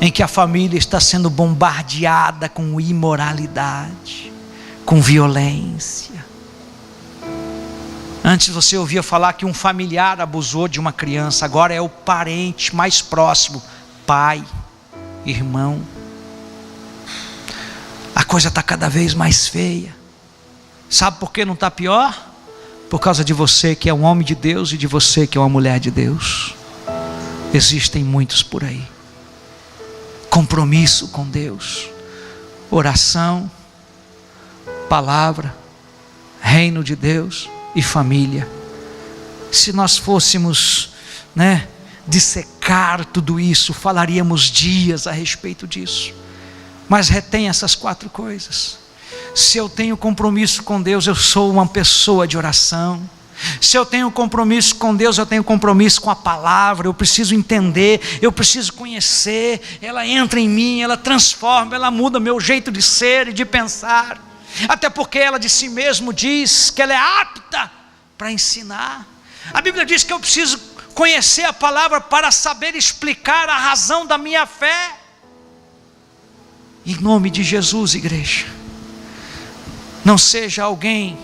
em que a família está sendo bombardeada com imoralidade, com violência. Antes você ouvia falar que um familiar abusou de uma criança, agora é o parente mais próximo, pai, irmão. A coisa está cada vez mais feia. Sabe por que não está pior? Por causa de você que é um homem de Deus e de você que é uma mulher de Deus. Existem muitos por aí. Compromisso com Deus, oração, palavra, reino de Deus e família. Se nós fôssemos, dissecar tudo isso, falaríamos dias a respeito disso. Mas retém essas 4 coisas. Se eu tenho compromisso com Deus, eu sou uma pessoa de oração. Se eu tenho compromisso com Deus, eu tenho compromisso com a palavra. Eu preciso entender, eu preciso conhecer. Ela entra em mim, ela transforma, ela muda meu jeito de ser e de pensar. Até porque ela de si mesma diz que ela é apta para ensinar. A Bíblia diz que eu preciso conhecer a palavra para saber explicar a razão da minha fé. Em nome de Jesus, igreja, não seja alguém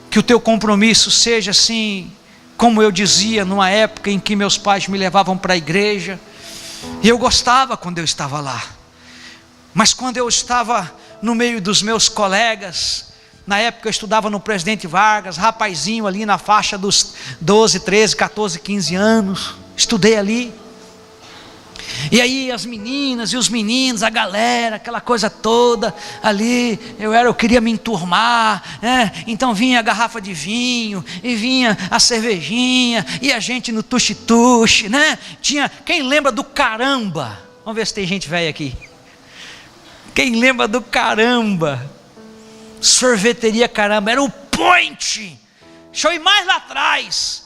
que o teu compromisso seja assim, como eu dizia numa época em que meus pais me levavam para a igreja, e eu gostava quando eu estava lá, mas quando eu estava no meio dos meus colegas, na época eu estudava no Presidente Vargas, rapazinho ali na faixa dos 12, 13, 14, 15 anos, estudei ali. E aí as meninas e os meninos, a galera, aquela coisa toda ali, eu queria me enturmar, então vinha a garrafa de vinho, e vinha a cervejinha, e a gente no tuxe-tuxe, tinha, quem lembra do caramba? Vamos ver se tem gente velha aqui. Quem lembra do caramba? Sorveteria Caramba, era o point. Deixa eu ir mais lá atrás.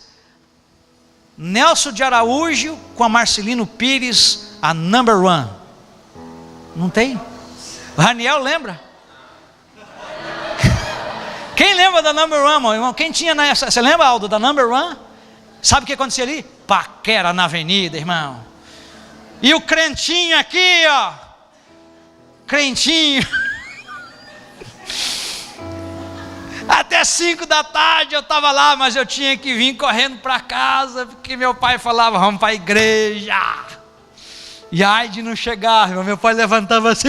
Nelson de Araújo com a Marcelino Pires, a number 1. Não tem? O Raniel lembra? Quem lembra da number 1, meu irmão? Quem tinha nessa? Você lembra, Aldo, da number 1? Sabe o que acontecia ali? Paquera na avenida, irmão. E o crentinho aqui, ó. Crentinho. Até 5 da tarde eu estava lá, mas eu tinha que vir correndo para casa, porque meu pai falava: vamos para a igreja. E ai de não chegar, meu pai levantava assim.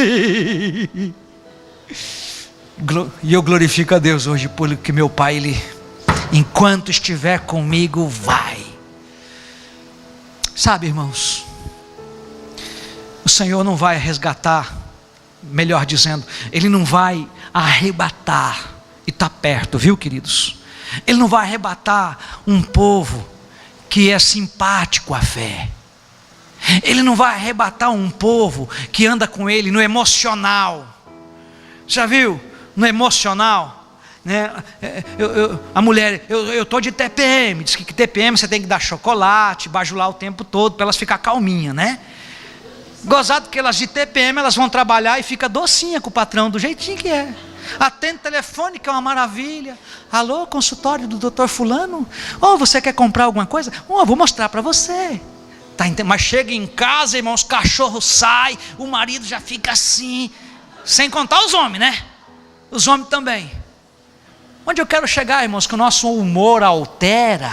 E eu glorifico a Deus hoje, porque meu pai, ele, enquanto estiver comigo, vai. Sabe, irmãos, o Senhor não vai resgatar, melhor dizendo, Ele não vai arrebatar. E está perto, viu, queridos? Ele não vai arrebatar um povo que é simpático à fé. Ele não vai arrebatar um povo que anda com Ele no emocional. Já viu? No emocional, a mulher, eu estou de TPM. Diz que TPM você tem que dar chocolate, bajular o tempo todo para elas ficar calminhas, Gozado que elas de TPM, elas vão trabalhar e fica docinha com o patrão, do jeitinho que é. Atende telefone, que é uma maravilha. Alô, consultório do doutor fulano? Você quer comprar alguma coisa? Eu vou mostrar para você. Mas chega em casa, irmãos, o cachorro sai, o marido já fica assim. Sem contar os homens, Os homens também. Onde eu quero chegar, irmãos, que o nosso humor altera.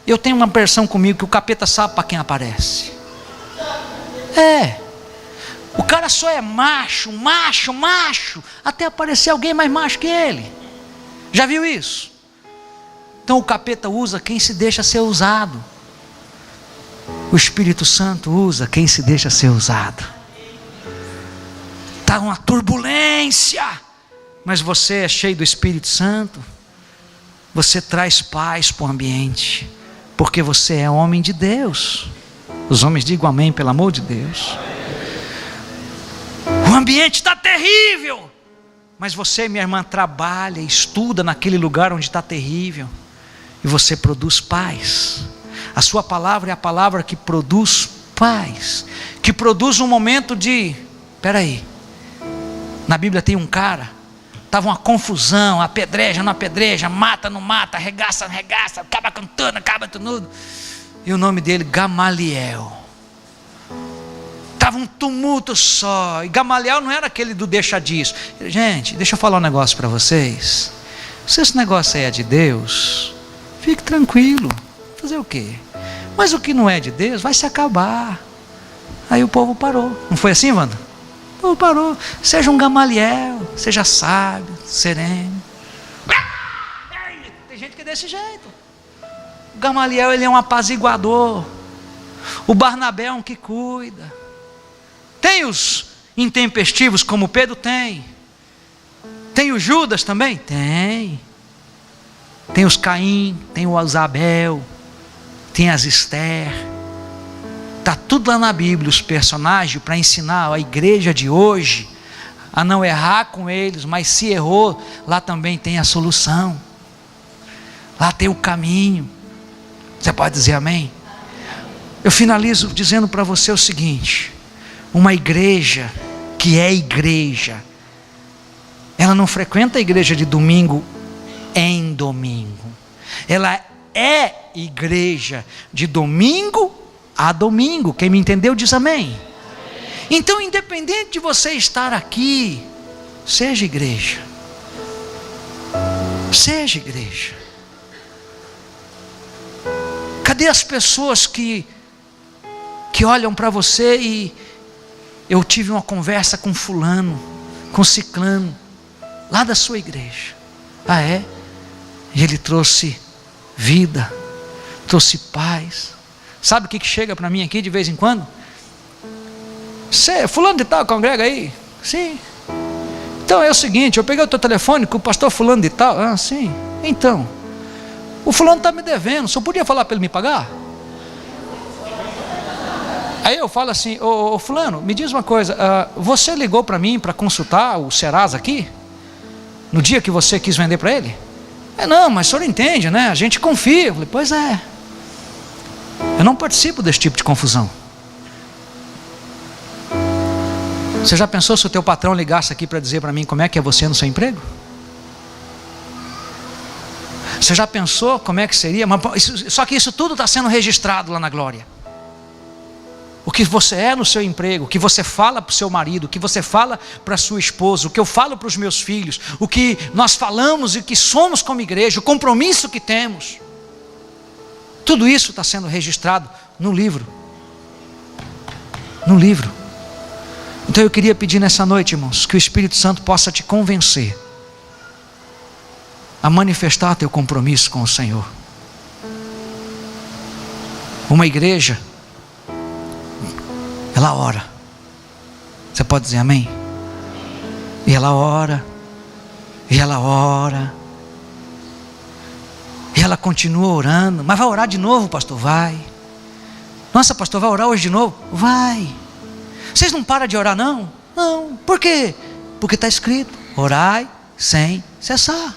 Eu tenho uma versão comigo que o capeta sabe para quem aparece. O cara só é macho, até aparecer alguém mais macho que ele. Já viu isso? Então o capeta usa quem se deixa ser usado. O Espírito Santo usa quem se deixa ser usado. Está uma turbulência, mas você é cheio do Espírito Santo. Você traz paz para o ambiente, porque você é homem de Deus. Os homens digam amém, pelo amor de Deus. O ambiente está terrível, mas você, minha irmã, trabalha, estuda naquele lugar onde está terrível, e você produz paz. A sua palavra é a palavra que produz paz, que produz um momento de, espera aí, na Bíblia tem um cara, estava uma confusão, apedreja, não apedreja, mata, não mata, arregaça, não arregaça, acaba com tudo, acaba com tudo, e o nome dele, Gamaliel. Estava um tumulto só, e Gamaliel não era aquele do deixa disso. Gente, deixa eu falar um negócio para vocês. Se esse negócio aí é de Deus, fique tranquilo, fazer o quê? Mas o que não é de Deus vai se acabar. Aí o povo parou, não foi assim, Wanda? O povo parou. Seja um Gamaliel, seja sábio, sereno. Tem gente que é desse jeito. O Gamaliel, ele é um apaziguador. O Barnabé é um que cuida. Tem os intempestivos como Pedro tem. Tem o Judas também? Tem. Tem os Caim, tem o Isabel, tem as Esther. Está tudo lá na Bíblia, os personagens, para ensinar a igreja de hoje a não errar com eles, mas se errou, lá também tem a solução. Lá tem o caminho. Você pode dizer amém? Eu finalizo dizendo para você o seguinte: uma igreja que é igreja, ela não frequenta a igreja de domingo em domingo, ela é igreja de domingo a domingo. Quem me entendeu diz amém. Então, independente de você estar aqui, seja igreja, seja igreja. Cadê as pessoas que olham para você e eu tive uma conversa com fulano, com ciclano, lá da sua igreja. Ah, é? E ele trouxe vida, trouxe paz. Sabe o que chega para mim aqui de vez em quando? Você, fulano de tal, congrega aí? Sim. Então é o seguinte, eu peguei o teu telefone com o pastor fulano de tal. Ah, sim. Então, o fulano está me devendo, só podia falar para ele me pagar? Aí eu falo assim: ô fulano, me diz uma coisa, você ligou para mim para consultar o Serasa aqui? No dia que você quis vender para ele? Não, mas o senhor entende, né? A gente confia. Eu falei: pois é. Eu não participo desse tipo de confusão. Você já pensou se o teu patrão ligasse aqui para dizer para mim como é que é você no seu emprego? Você já pensou como é que seria? Só que isso tudo está sendo registrado lá na glória. O que você é no seu emprego, o que você fala para o seu marido, o que você fala para a sua esposa, o que eu falo para os meus filhos, o que nós falamos e o que somos como igreja, o compromisso que temos, tudo isso está sendo registrado no livro. No livro. Então eu queria pedir nessa noite, irmãos, que o Espírito Santo possa te convencer a manifestar teu compromisso com o Senhor. Uma igreja, ela ora. Você pode dizer amém? E ela ora, e ela ora, e ela continua orando. Mas vai orar de novo, pastor? Vai. Nossa, pastor, vai orar hoje de novo? Vai. Vocês não param de orar, não? Não. Por quê? Porque está escrito: orai sem cessar,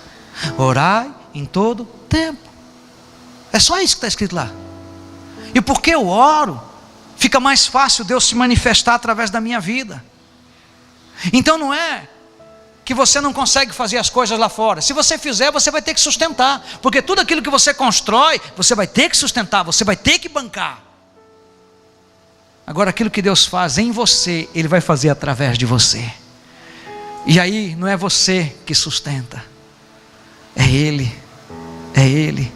orai em todo tempo. É só isso que está escrito lá. E porque eu oro, fica mais fácil Deus se manifestar através da minha vida. Então não é que você não consegue fazer as coisas lá fora. Se você fizer, você vai ter que sustentar, porque tudo aquilo que você constrói, você vai ter que sustentar, você vai ter que bancar. Agora aquilo que Deus faz em você, Ele vai fazer através de você. E aí não é você que sustenta, é Ele, é Ele.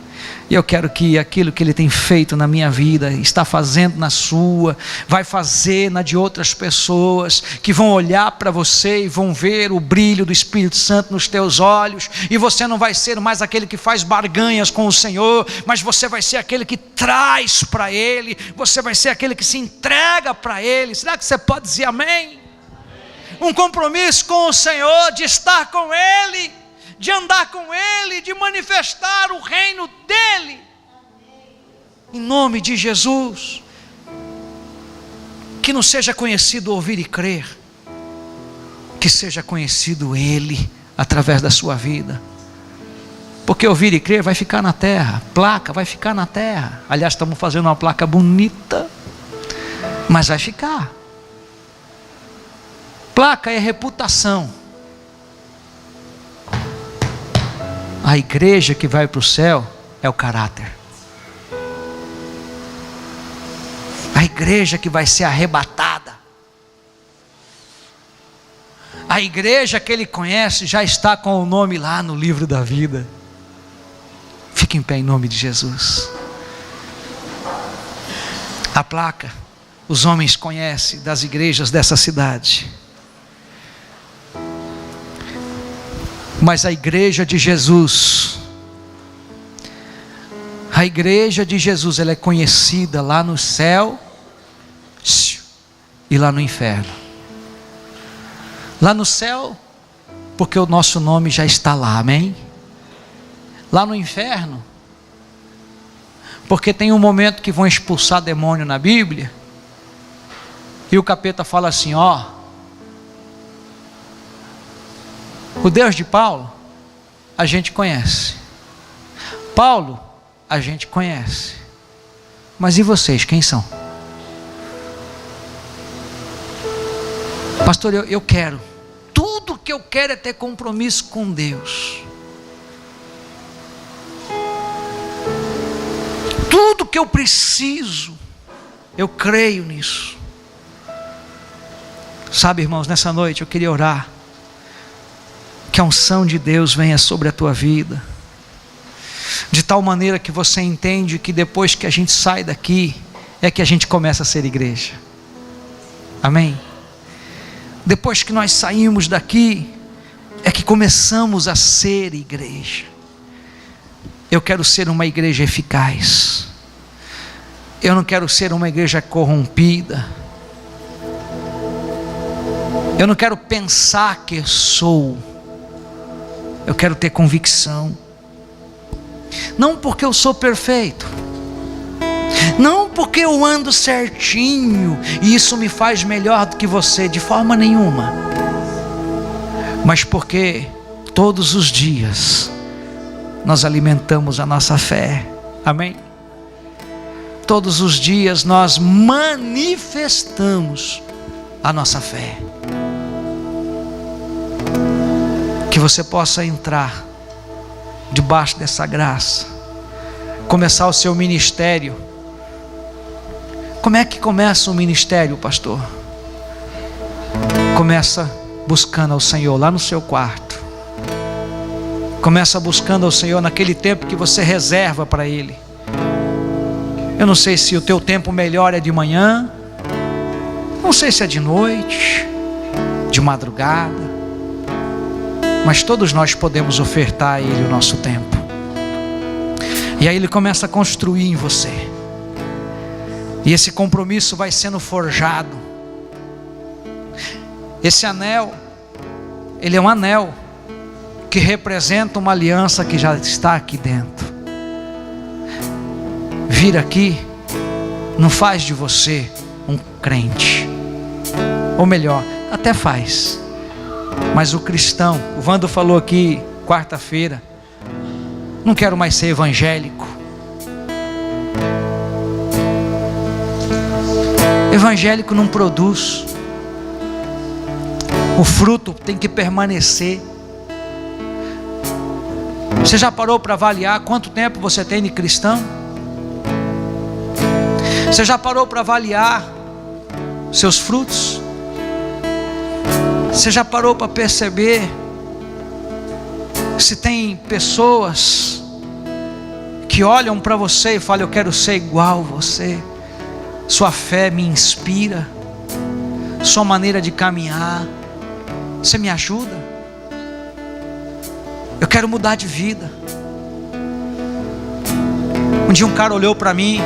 E eu quero que aquilo que Ele tem feito na minha vida, está fazendo na sua, vai fazer na de outras pessoas, que vão olhar para você e vão ver o brilho do Espírito Santo nos teus olhos, e você não vai ser mais aquele que faz barganhas com o Senhor, mas você vai ser aquele que traz para Ele, você vai ser aquele que se entrega para Ele. Será que você pode dizer amém? Um compromisso com o Senhor, de estar com Ele, de andar com Ele, de manifestar o reino dEle, em nome de Jesus. Que não seja conhecido ouvir e crer, que seja conhecido Ele, através da sua vida, porque ouvir e crer vai ficar na terra, placa vai ficar na terra. Aliás, estamos fazendo uma placa bonita, mas vai ficar. Placa é reputação. A igreja que vai para o céu é o caráter. A igreja que vai ser arrebatada, a igreja que Ele conhece, já está com o nome lá no livro da vida. Fique em pé em nome de Jesus. A placa, os homens conhecem das igrejas dessa cidade, mas a igreja de Jesus, ela é conhecida lá no céu e lá no inferno. Lá no céu, porque o nosso nome já está lá, amém? Lá no inferno, porque tem um momento que vão expulsar demônio na Bíblia, e o capeta fala assim: ó, o Deus de Paulo, a gente conhece. Paulo, a gente conhece. Mas e vocês, quem são? Pastor, eu quero. Tudo que eu quero é ter compromisso com Deus. Tudo que eu preciso, eu creio nisso. Sabe, irmãos, nessa noite eu queria orar, que a unção de Deus venha sobre a tua vida, de tal maneira que você entende que depois que a gente sai daqui, é que a gente começa a ser igreja. Amém? Depois que nós saímos daqui, é que começamos a ser igreja. Eu quero ser uma igreja eficaz. Eu não quero ser uma igreja corrompida. Eu não quero pensar que sou. Eu quero ter convicção. Não porque eu sou perfeito, não porque eu ando certinho e isso me faz melhor do que você, de forma nenhuma, mas porque todos os dias nós alimentamos a nossa fé. Amém? Todos os dias nós manifestamos a nossa fé. Que você possa entrar debaixo dessa graça, começar o seu ministério. Como é que começa o ministério, pastor? Começa buscando ao Senhor lá no seu quarto. Começa buscando ao Senhor naquele tempo que você reserva para Ele. Eu não sei se o teu tempo melhor é de manhã, não sei se é de noite, de madrugada, mas todos nós podemos ofertar a Ele o nosso tempo. E aí Ele começa a construir em você, e esse compromisso vai sendo forjado. Esse anel, ele é um anel que representa uma aliança que já está aqui dentro. Vir aqui não faz de você um crente, ou melhor, até faz, mas o cristão, o Vando falou aqui quarta-feira, não quero mais ser evangélico. Evangélico não produz, o fruto tem que permanecer. Você já parou para avaliar quanto tempo você tem de cristão? Você já parou para avaliar seus frutos? Você já parou para perceber se tem pessoas que que olham para você e falam: eu quero ser igual a você. Sua fé me inspira, sua maneira de caminhar, você me ajuda. Eu quero mudar de vida. Um dia um cara olhou para mim,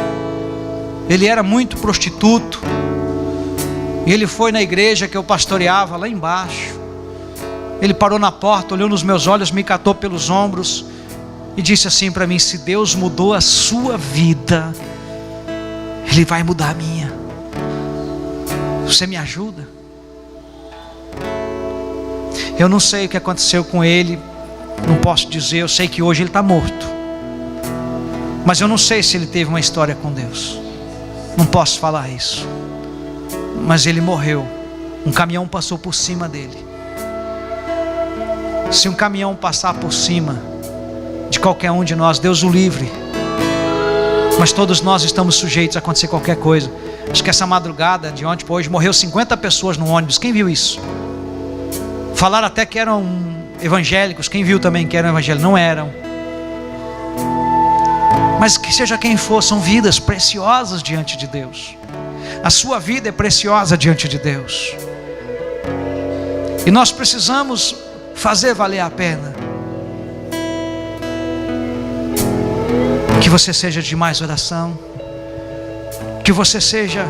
ele era muito prostituto, e ele foi na igreja que eu pastoreava lá embaixo. Ele parou na porta, olhou nos meus olhos, me catou pelos ombros e disse assim para mim: se Deus mudou a sua vida, Ele vai mudar a minha. Você me ajuda? Eu não sei o que aconteceu com ele, não posso dizer. Eu sei que hoje ele está morto, mas eu não sei se ele teve uma história com Deus. Não posso falar isso. Mas ele morreu. Um caminhão passou por cima dele. Se um caminhão passar por cima de qualquer um de nós, Deus o livre, mas todos nós estamos sujeitos a acontecer qualquer coisa. Acho que essa madrugada de ontem para hoje morreu 50 pessoas no ônibus. Quem viu isso? Falaram até que eram evangélicos. Quem viu também que eram evangélicos? Não eram. Mas que seja quem for, são vidas preciosas diante de Deus. A sua vida é preciosa diante de Deus, e nós precisamos fazer valer a pena. Que você seja de mais oração, que você seja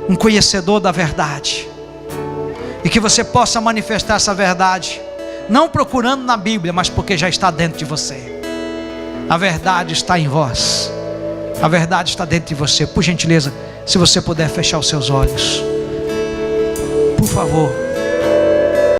um conhecedor da verdade, e que você possa manifestar essa verdade, não procurando na Bíblia, mas porque já está dentro de você. A verdade está em vós, a verdade está dentro de você. Por gentileza, se você puder fechar os seus olhos, por favor.